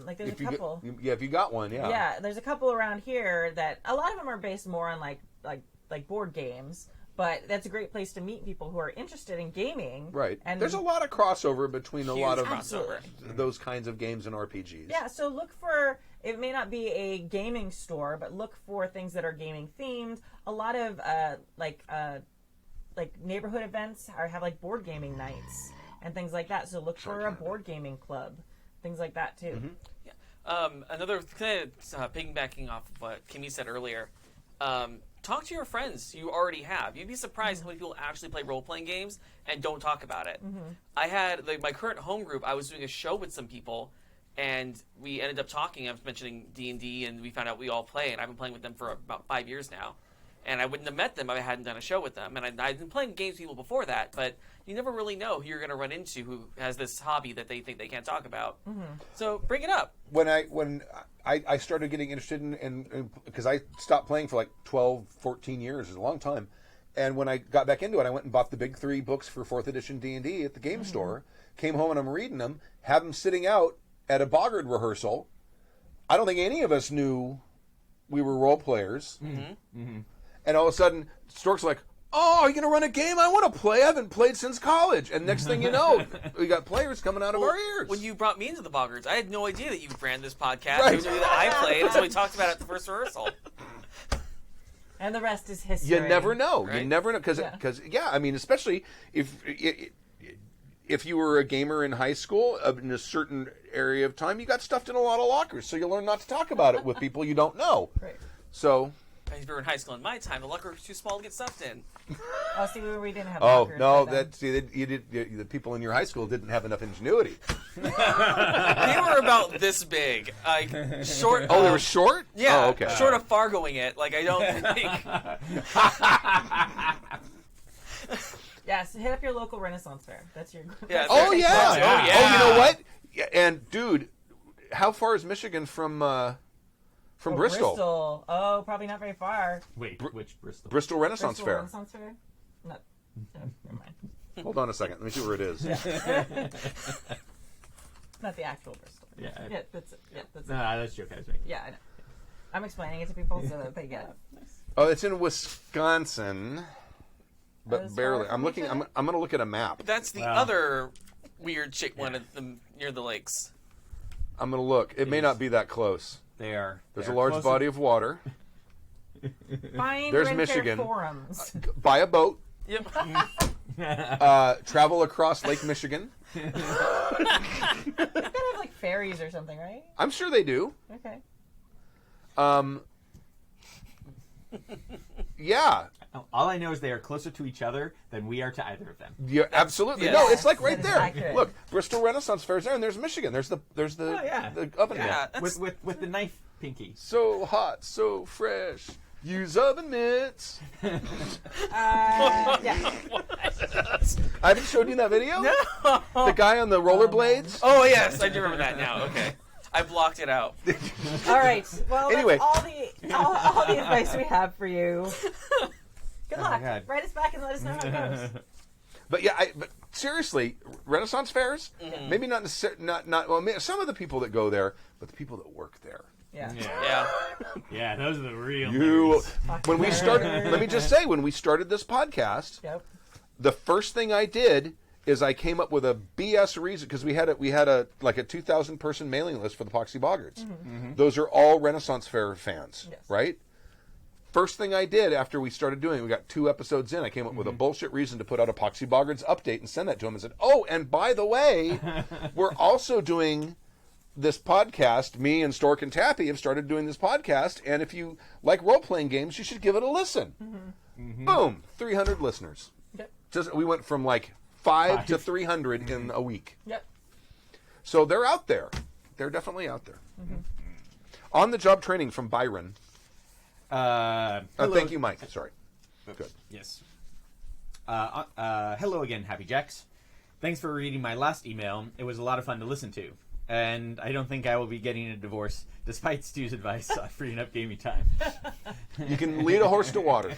like there's a couple. If you got one, yeah. Yeah, there's a couple around here that a lot of them are based more on like board games, but that's a great place to meet people who are interested in gaming. Right. And there's a lot of crossover between a lot of crossover. those kinds of games and RPGs. Yeah, so look for, it may not be a gaming store, but look for things that are gaming themed. A lot of like neighborhood events have like board gaming nights and things like that. So look for a board gaming club, things like that too. Another kind of piggybacking off of what Kimmy said earlier. Talk to your friends you already have. You'd be surprised how many people actually play role-playing games and don't talk about it. I had my current home group. I was doing a show with some people, and we ended up talking. I was mentioning D&D, and we found out we all play, and I've been playing with them for about 5 years now. And I wouldn't have met them if I hadn't done a show with them. And I'd been playing games with people before that, but you never really know who you're going to run into who has this hobby that they think they can't talk about. So bring it up. When I started getting interested in because I stopped playing for like 12, 14 years, it's a long time. And when I got back into it, I went and bought the big 3 books for 4th edition D&D at the game store, came home and I'm reading them, have them sitting out at a Boggart rehearsal. I don't think any of us knew we were role players. And all of a sudden, Stork's like, oh, are you going to run a game? I want to play. I haven't played since college. And next thing you know, we got players coming out of our ears. When you brought me into the Boggarts, I had no idea that you ran this podcast. Right. I knew that I played until we talked about it at the first rehearsal. And the rest is history. You never know. Right? You never know. Because, I mean, especially if you were a gamer in high school, in a certain area of time, you got stuffed in a lot of lockers. So you learn not to talk about it with people you don't know. Right. So... If you were in high school in my time, the locker was too small to get stuffed in. Oh, see, we didn't have Oh lockers no! back then. The people in your high school didn't have enough ingenuity. They were about this big, like short. Oh, they were short. Yeah, Oh, okay. short of Fargoing it. Like I don't think. Yes, hit up your local Renaissance fair. That's your. Yeah, Oh yeah. Oh, yeah. Oh, you know what? Yeah, and dude, how far is Michigan from Bristol? Oh, probably not very far. Wait, which Bristol? Bristol Renaissance Bristol Fair. Renaissance fair? No, never mind. Hold on a second. Let me see where it is. Not the actual Bristol. Yeah. Yeah, that's it. Yeah, that's No, it. that's a joke I was making. Yeah, I know. I'm explaining it to people so that they get it. Oh, it's in Wisconsin, but As far barely. from I'm looking. each I'm going to look at a map. That's the Wow. other weird chick one near the lakes. I'm going to look. It may not be that close. They are. There's they a are large closer- body of water. Find There's Ren Fair Michigan. forums. Buy a boat. Yep. Travel across Lake Michigan. They've got to have like ferries or something, right? I'm sure they do. Okay. Yeah. All I know is they are closer to each other than we are to either of them. Yeah, absolutely. yes. No, it's like right That is there. accurate. Look, Bristol Renaissance Fair's there, and there's Michigan. There's the Oh, yeah. the oven mitt. Yeah, that's, With the knife pinky. So hot, so fresh. Use oven mitts. Yeah. I haven't showed you that video. The guy on the rollerblades. oh yes, I do remember that now. Okay, I blocked it out. All right. Well, Anyway. that's all the advice we have for you. Good Oh, luck. my God. Write us back and let us know how it goes. But yeah, but seriously, Renaissance fairs. Maybe not necessarily not. Well, some of the people that go there, but the people that work there. Yeah. Yeah. Yeah, those are the real You. nerds. When we started, let me just say, when we started this podcast, Yep. the first thing I did is I came up with a BS reason because we had a like a 2,000 person mailing list for the Poxy Boggards. Those are all Renaissance Fair fans, Yes. right? First thing I did after we started doing it, we got 2 episodes in, I came up with a bullshit reason to put out a Poxy Boggards update and send that to him and said, oh, and by the way, we're also doing this podcast. Me and Stork and Tappy have started doing this podcast, and if you like role-playing games, you should give it a listen. Boom, 300 listeners. Yep. We went from like 5 to 300 in a week. Yep. So they're out there. They're definitely out there. On the job training from Byron. Hello. Thank you, Mike. Sorry. Good. Yes. Hello again, Happy Jacks. Thanks for reading my last email. It was a lot of fun to listen to. And I don't think I will be getting a divorce, despite Stu's advice on freeing up gaming time. You can lead a horse to water.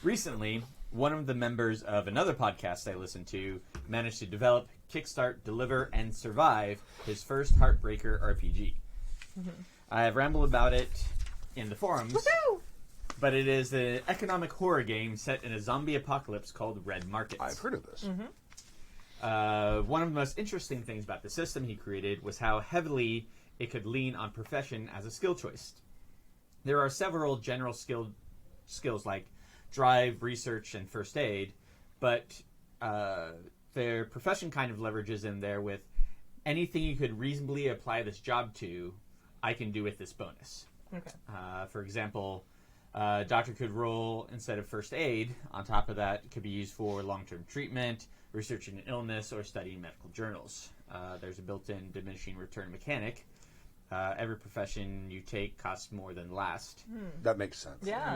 Recently, one of the members of another podcast I listened to managed to develop, kickstart, deliver, and survive his first Heartbreaker RPG. I have rambled about it in the forums, Woohoo! but it is an economic horror game set in a zombie apocalypse called Red Markets. I've heard of this. One of the most interesting things about the system he created was how heavily it could lean on profession as a skill choice. There are several general skills like drive, research, and first aid, but their profession kind of leverages in there with anything you could reasonably apply this job to, I can do with this bonus. Okay. For example, doctor could roll instead of first aid. On top of that, it could be used for long-term treatment, researching an illness, or studying medical journals. There's a built-in diminishing return mechanic. Every profession you take costs more than last. That makes sense. Yeah.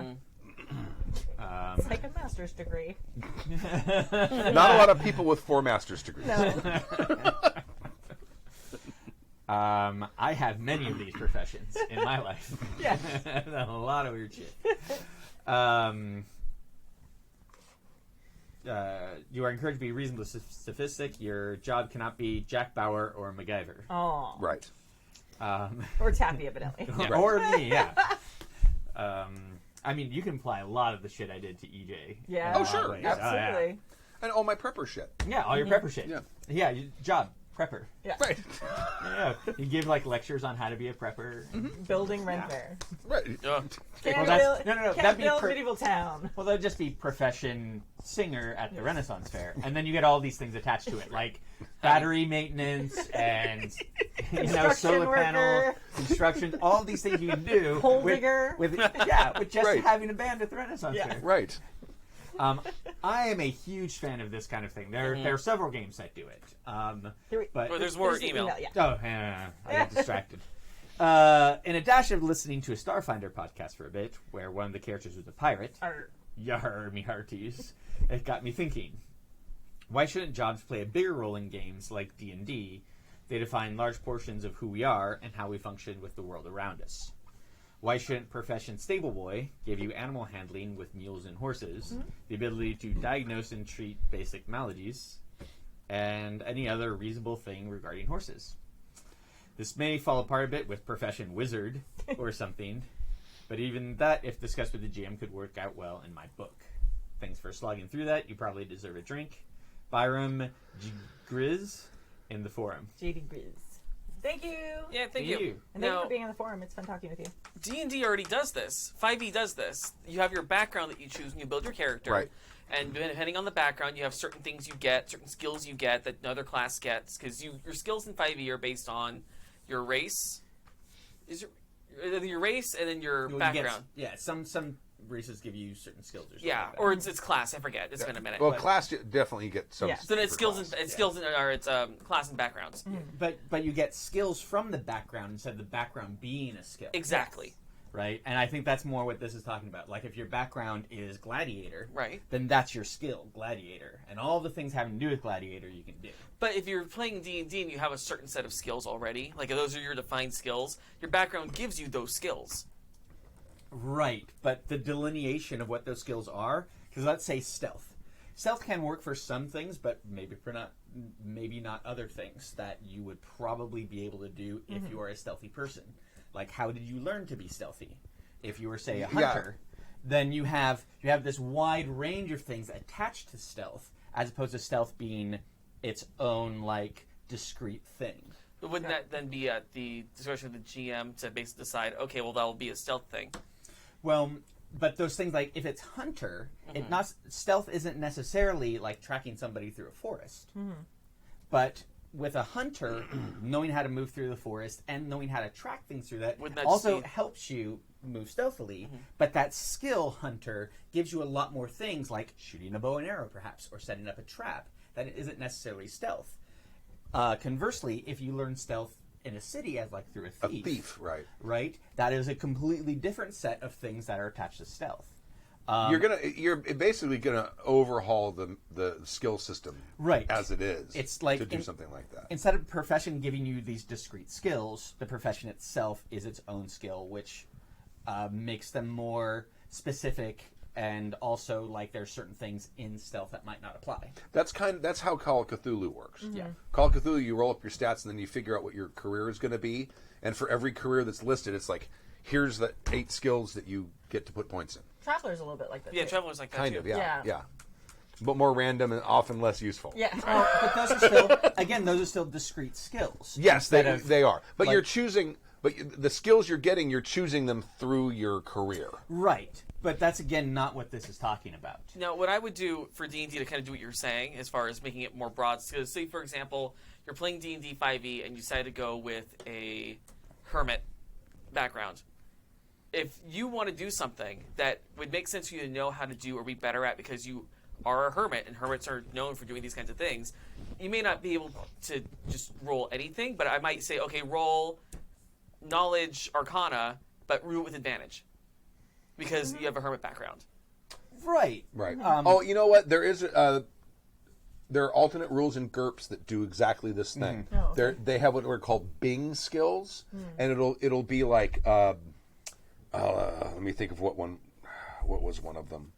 Um, It's like a master's degree. Not a lot of people with 4 master's degrees. No. I have many of these professions in my life. Yes. I've done a lot of weird shit. You are encouraged to be reasonably sophisticated. Your job cannot be Jack Bauer or MacGyver. Oh. Right. Or Tappy, evidently. Yeah. Or me, yeah. I mean, you can apply a lot of the shit I did to EJ. Yeah. Oh, sure. Ways. Absolutely. And all my prepper shit. Yeah, all your prepper shit. Yeah. Yeah, job, prepper. Yeah. Right. Yeah, you give like lectures on how to be a prepper. Building Ren Fair. Right. Can't that's- build, no, can't that'd be build medieval town. Well, that'd just be profession singer at the Renaissance Fair, and then you get all these things attached to it, like battery maintenance and Construction solar panel worker. construction, all these things you can do Pole with, digger. with just Right. having a band at the Renaissance Yeah. Fair. Right. I am a huge fan of this kind of thing. There are several games that do it, but Well, there's more There's the email. Yeah. oh, I got distracted. In a dash of listening to a Starfinder podcast for a bit, where one of the characters was a pirate, Arr. yar me hearties, it got me thinking. Why shouldn't jobs play a bigger role in games like D&D? They define large portions of who we are and how we function with the world around us. Why shouldn't Profession Stable Boy give you animal handling with mules and horses, the ability to diagnose and treat basic maladies, and any other reasonable thing regarding horses? This may fall apart a bit with Profession Wizard or something, but even that, if discussed with the GM, could work out well in my book. Thanks for slogging through that. You probably deserve a drink. Byram Grizz in the forum. JD Grizz. Thank you. Yeah, thank you. And thank you Now, for being on the forum. It's fun talking with you. D&D already does this. 5e does this. You have your background that you choose when you build your character. Right. And depending on the background, you have certain things you get, certain skills you get that another class gets. Because your skills in 5e are based on your race. Your race and then your Well, you get- background. yeah, some races give you certain skills or something. Yeah, like that. or it's class. I forget. It's been a minute. Well, but- class definitely get some. Yeah. So then it's for skills class. and skills and or it's class and backgrounds. But you get skills from the background instead of the background being a skill. Exactly. Right? And I think that's more what this is talking about. Like, if your background is gladiator, Right. then that's your skill, gladiator. And all the things having to do with gladiator you can do. But if you're playing D&D and you have a certain set of skills already, like those are your defined skills, your background gives you those skills. Right, but the delineation of what those skills are, because let's say stealth. Stealth can work for some things, but maybe not other things that you would probably be able to do if you are a stealthy person. Like, how did you learn to be stealthy? If you were, say, a Yeah. hunter, then you have this wide range of things attached to stealth, as opposed to stealth being its own, like, discrete thing. But wouldn't that then be at the discretion of the GM to basically decide, okay, well, that will be a stealth thing? Well, but those things, like, if it's hunter, stealth isn't necessarily like tracking somebody through a forest. But with a hunter, knowing how to move through the forest and knowing how to track things through that Wouldn't that also just be- helps you move stealthily. But that skill hunter gives you a lot more things, like shooting a bow and arrow, perhaps, or setting up a trap that isn't necessarily stealth. Conversely, if you learn stealth in a city as like through a A thief, thief, right? right? That is a completely different set of things that are attached to stealth. You're basically gonna overhaul the skill system, Right. as it is. It's like to do in- something like that. Instead of profession giving you these discrete skills, the profession itself is its own skill, which makes them more specific, and also like there's certain things in stealth that might not apply. That's how Call of Cthulhu works. Yeah. Call of Cthulhu, you roll up your stats and then you figure out what your career is going to be, and for every career that's listed, it's like here's the 8 skills that you get to put points in. Traveler's a little bit like that. Yeah, too. Traveler's like that Kind too. of, yeah, Yeah. but more random and often less useful. Yeah. But those are still, again, those are still discrete skills. Yes, Instead of- they are. But like- you're choosing. But the skills you're getting, you're choosing them through your career. Right. But that's, again, not what this is talking about. Now, what I would do for D&D to kind of do what you're saying, as far as making it more broad, so say, for example, you're playing D&D 5e and you decide to go with a hermit background. If you want to do something that would make sense for you to know how to do or be better at because you are a hermit, and hermits are known for doing these kinds of things, you may not be able to just roll anything, but I might say, okay, roll knowledge arcana, but root with advantage because you have a hermit background. Right. Right. Oh, you know what? There are alternate rules in GURPS that do exactly this thing. Oh, okay. They have what are called Bing skills, and it'll be like let me think of what was one of them.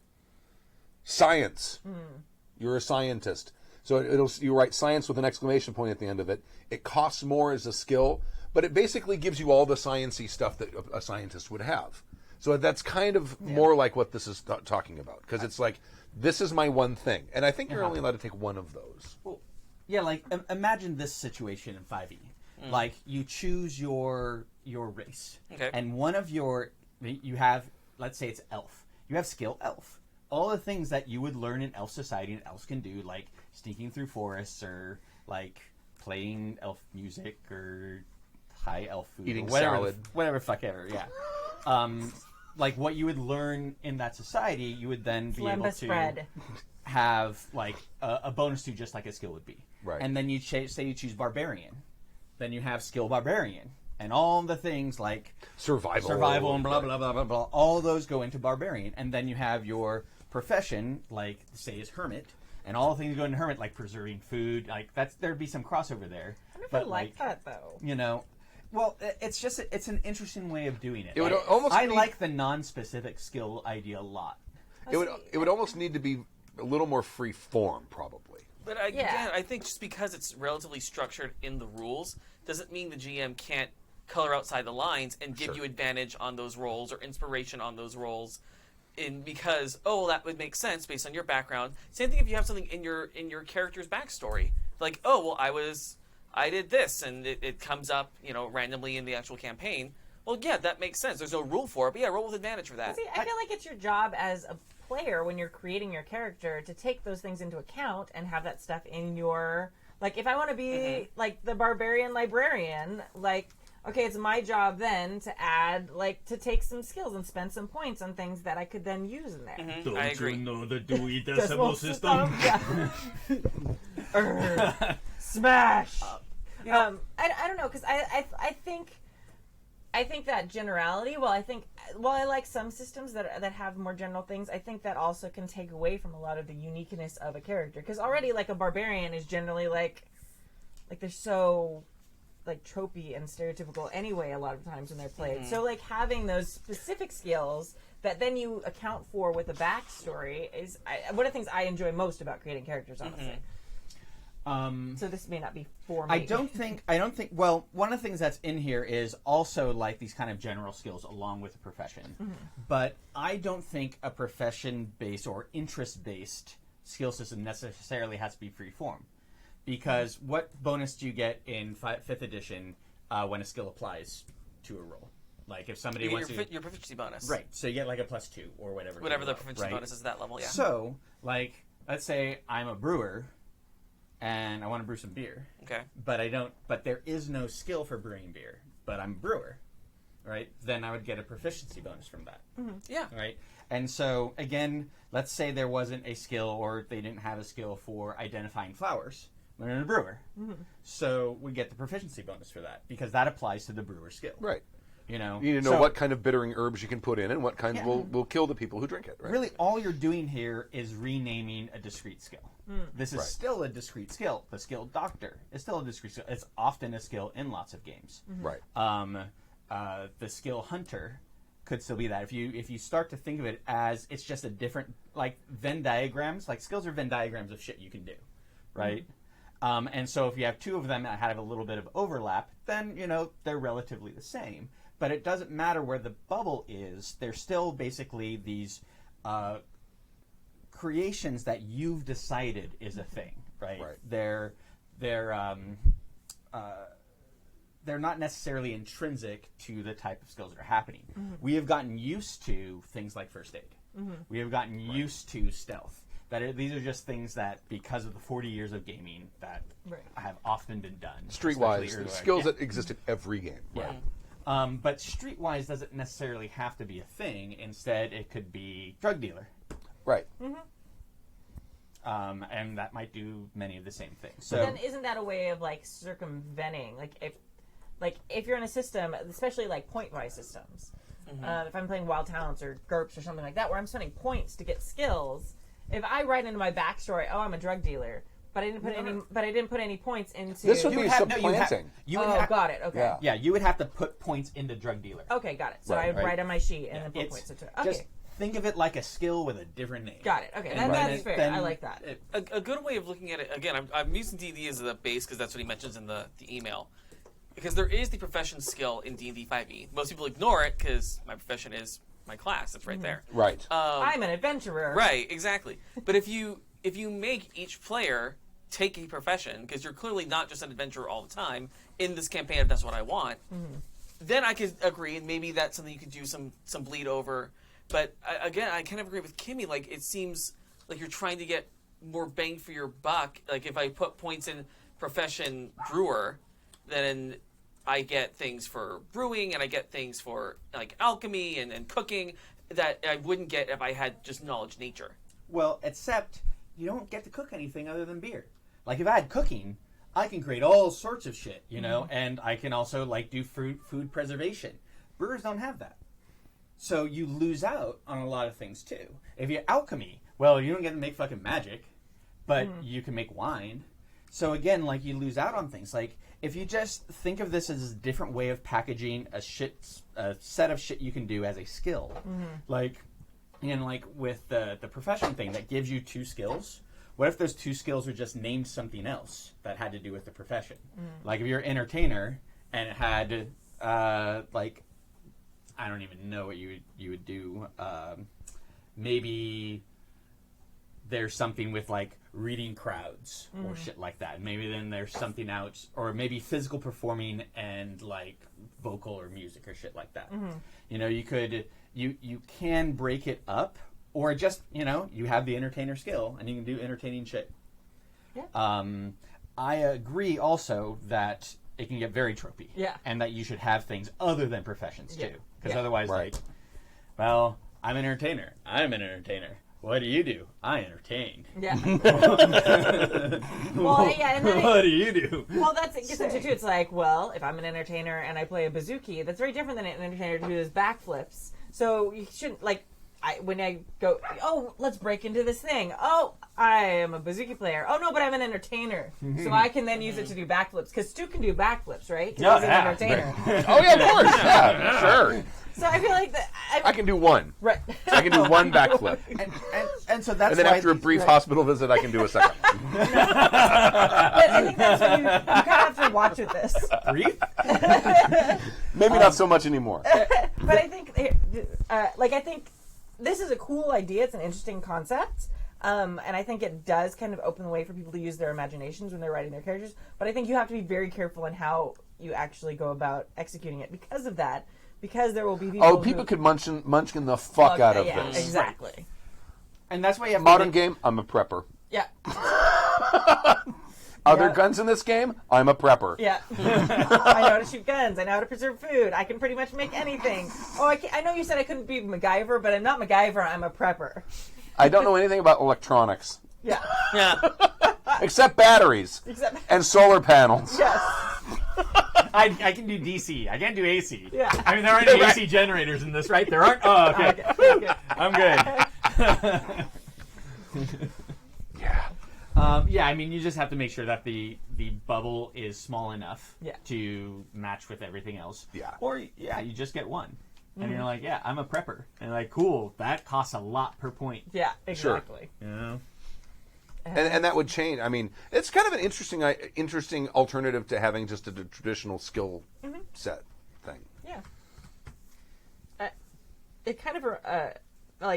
Science. You're a scientist, so you write science with an exclamation point at the end of it. It costs more as a skill, but it basically gives you all the sciencey stuff that a scientist would have. So that's kind of more like what this is talking about, because it's like, this is my one thing, and I think you're only allowed to take one of those. Well, yeah, like imagine this situation in 5e. Like you choose your race, Okay. and one of you have, let's say it's elf. You have skill elf. All the things that you would learn in elf society and elves can do, like sneaking through forests or like playing elf music or high elf food, Eating or whatever, salad. whatever fuck ever. Yeah. Like what you would learn in that society, you would then be able Lembas to bread. have like a bonus to just like a skill would be. Right. And then you say you choose barbarian, then you have skill barbarian, and all the things like Survival and blah blah blah blah blah. All those go into barbarian, and then you have your profession, like say is hermit, and all the things go into hermit, like preserving food. Like there'd be some crossover there. I never But liked that though. you know. Well, it's an interesting way of doing it. It would almost I need- like the non-specific skill idea a lot. It would almost need to be a little more free form, probably. But Yeah. again, I think just because it's relatively structured in the rules doesn't mean the GM can't color outside the lines and give Sure. you advantage on those roles or inspiration on those roles. Because that would make sense based on your background. Same thing if you have something in your character's backstory, like I was I did this, and it comes up, randomly in the actual campaign. Well, yeah, that makes sense. There's no rule for it, but yeah, roll with advantage for that. See, I feel like it's your job as a player when you're creating your character to take those things into account and have that stuff in your... Like, if I want to be, like, the barbarian librarian, like, okay, it's my job then to add, like, to take some skills and spend some points on things that I could then use in there. Don't I agree. you know the Dewey Decimal System? Yeah. Smash! I don't know, because I think that generality, while I like some systems that have more general things, I think that also can take away from a lot of the uniqueness of a character. Because already, like, a barbarian is generally, like they're so, like, tropey and stereotypical anyway a lot of times when they're played. So, like, having those specific skills that then you account for with a backstory is one of the things I enjoy most about creating characters, honestly. So this may not be for me. I don't think. Well, one of the things that's in here is also like these kind of general skills along with a profession. But I don't think a profession-based or interest-based skill system necessarily has to be free-form. Because what bonus do you get in 5th edition when a skill applies to a role? Like if somebody You wants get to... your proficiency bonus. Right, so you get like a +2 or whatever. Whatever the to a roll, proficiency right? bonus is at that level, yeah. So, like, let's say I'm a brewer and I want to brew some beer. Okay. But there is no skill for brewing beer, but I'm a brewer, right? Then I would get a proficiency bonus from that. Yeah. Right? And so, again, let's say there wasn't a skill or they didn't have a skill for identifying flowers when I'm a brewer. So we get the proficiency bonus for that because that applies to the brewer skill. Right. You know? You need to know So- what kind of bittering herbs you can put in and what kinds Yeah. will kill the people who drink it. Right? Really, all you're doing here is renaming a discrete skill. This is Right. still a discrete skill. The skill doctor is still a discrete skill. It's often a skill in lots of games. Right. The skill hunter could still be that. If you start to think of it as it's just a different, like Venn diagrams, like skills are Venn diagrams of shit you can do, right? And so if you have two of them that have a little bit of overlap, then they're relatively the same. But it doesn't matter where the bubble is. They're still basically these creations that you've decided is a thing, right? Right. They're not necessarily intrinsic to the type of skills that are happening. We have gotten used to things like first aid. We have gotten used to stealth. These are just things that, because of the 40 years of gaming, that have often been done. Streetwise, especially early. skills that exist in every game. Yeah. But streetwise doesn't necessarily have to be a thing. Instead, it could be drug dealer. Right. And that might do many of the same things. So then isn't that a way of like circumventing? Like if you're in a system, especially like point-wise systems, if I'm playing Wild Talents or GURPS or something like that, where I'm spending points to get skills, if I write into my backstory, oh, I'm a drug dealer, but I didn't put any points into. This would You be would have- supplanting. Got it. Okay. Yeah. you would have to put points into drug dealer. Okay, got it. So Right, I would right. write on my sheet and then put It's points into it. Okay. just think of it like a skill with a different name. Got it. Okay, And that's then fair. I like that. A good way of looking at it, again, I'm using D&D as the base because that's what he mentions in the email. Because there is the profession skill in D&D 5e. Most people ignore it because my profession is my class. It's right there. Right. I'm an adventurer. Right, exactly. But if you make each player take a profession, because you're clearly not just an adventurer all the time in this campaign, if that's what I want, then I could agree, and maybe that's something you could do some bleed over. But again, I kind of agree with Kimmy. Like, it seems like you're trying to get more bang for your buck. Like, if I put points in profession brewer, then I get things for brewing, and I get things for like alchemy and cooking that I wouldn't get if I had just knowledge nature. Well, except you don't get to cook anything other than beer. Like if I had cooking, I can create all sorts of shit, and I can also like do food preservation. Brewers don't have that. So you lose out on a lot of things too. If you're alchemy, well, you don't get to make fucking magic, but you can make wine. So again, like you lose out on things. Like if you just think of this as a different way of packaging a set of shit you can do as a skill, like with the profession thing that gives you 2 skills. What if those 2 skills were just named something else that had to do with the profession? Like if you're an entertainer and it had like I don't even know what you would do. Maybe there's something with like reading crowds or shit like that. Maybe then there's something else, or maybe physical performing and like vocal or music or shit like that. You know, you can break it up, or just, you know, you have the entertainer skill and you can do entertaining shit. Yeah. I agree also that it can get very tropey. Yeah. And that you should have things other than professions Yeah. too. Because Yeah. otherwise, Right. like, well, I'm an entertainer. I'm an entertainer. What do you do? I entertain. Yeah. Well, yeah, and then What do you do? well, that's it gets into too. It's like, well, if I'm an entertainer and I play a bouzouki, that's very different than an entertainer who does backflips. So you shouldn't like. When I go, oh, let's break into this thing. Oh, I am a bouzouki player. Oh no, but I'm an entertainer, so I can then use it to do backflips. Because Stu can do backflips, right? 'Cause Yeah, he's an yeah. entertainer. Oh yeah, of course. Yeah, sure. So I feel like that. I can do one. Right. I can do one backflip, And so that's and then why after a brief hospital visit, I can do a second one. But I think that's when you kind of have to watch with this. brief. Maybe not so much anymore. But I think, I think this is a cool idea. It's an interesting concept. And I think it does kind of open the way for people to use their imaginations when they're writing their characters. But I think you have to be very careful in how you actually go about executing it because of that. Because there will be people. Oh, people could munchkin the fuck out of yeah, this. exactly. And that's why you have Modern game, I'm a prepper. Yeah, Other Yeah. guns in this game, I'm a prepper. yeah. I know how to shoot guns. I know how to preserve food. I can pretty much make anything. Oh, I know you said I couldn't be MacGyver, but I'm not MacGyver. I'm a prepper. I don't know anything about electronics, Yeah. Yeah. except batteries Except. and solar panels. Yes. I can do DC. I can't do AC. Yeah. I mean, there aren't any AC generators in this, right? There aren't. Oh, okay. Okay. I'm good. Yeah. Yeah, I mean, you just have to make sure that the bubble is small enough Yeah. to match with everything else. Yeah. Or, yeah, you just get one. And you're like, yeah, I'm a prepper. And like, cool, that costs a lot per point. Yeah. Sure. Exactly. You know? And that would change. I mean, it's kind of an interesting alternative to having just a traditional skill set thing. Yeah. It kind of,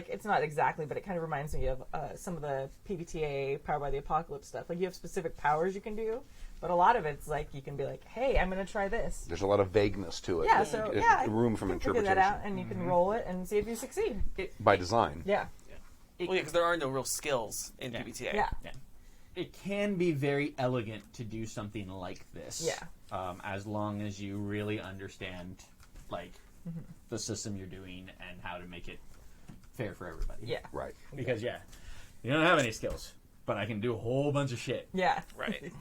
it's not exactly, but it kind of reminds me of some of the PBTA Powered by the Apocalypse stuff. Like, you have specific powers you can do, but a lot of it's like, you can be like, hey, I'm going to try this. There's a lot of vagueness to it. Yeah, so, yeah. Room from you can interpretation. figure that out, and you can roll it and see if you succeed. By design. Yeah. Well, yeah, because there are no real skills in Yeah. PBTA. Yeah. Yeah. It can be very elegant to do something like this. Yeah. As long as you really understand, like, the system you're doing and how to make it fair for everybody. Yeah. Right. Because, yeah, you don't have any skills, but I can do a whole bunch of shit. Yeah. Right.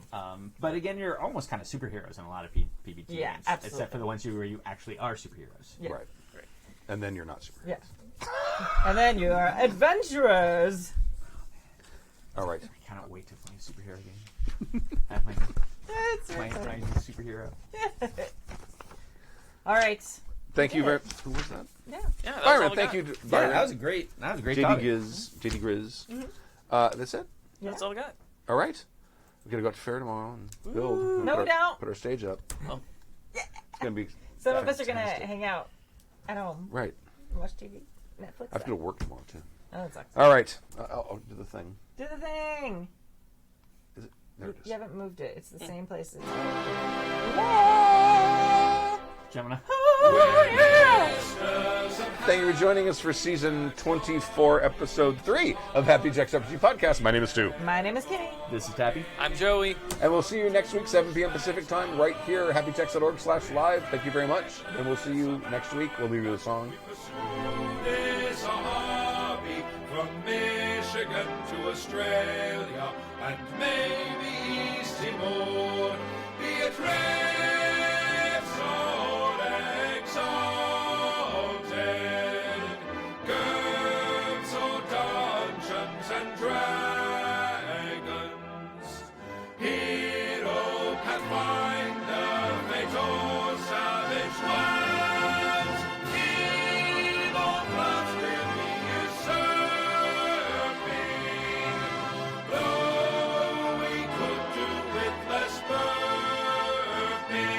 But again, you're almost kind of superheroes in a lot of PBT Yeah, games. absolutely. Except for the ones where you actually are superheroes. Yeah. Right. Right. And then you're not super. Yeah. And then you are adventurers. All right. I cannot wait to play a superhero game. I have my new superhero. All right. Thank you very much. Who was that? Yeah. Yeah, that's Byron, all we thank got. you. Yeah, Byron. that was a great JD topic. JD Grizz. That's it? That's all we got. All right. We're going to go out to fair tomorrow and build. No put doubt. Put our stage up. Oh. It's going to be Some of us are going to fantastic. hang out at home Right. and watch TV, Netflix. I have to go to work tomorrow, too. Oh, that sucks. All right. I'll do the thing. Do the thing. Is it? There it is. You haven't moved it. It's the same place. Gemini. Thank you for joining us for season 24, episode 3 of Happy Jack's RPG Podcast. My name is Stu. My name is Kitty. This is Tappy. I'm Joey. And we'll see you next week, 7 p.m. Pacific time, right here at happyjacks.org/live. Thank you very much. And we'll see you next week. We'll leave you with a song. It's a hobby from Michigan to Australia and maybe East Timor. Be it rare, so exalted. Girls or Dungeons and Dragons. Hero, Pathfinder, Fate or Savage Wilds. Evil plots will be usurping. Though we could do with less burping.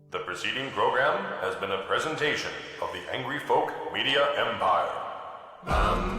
The preceding program has been a presentation of the Angry Folk Media Empire.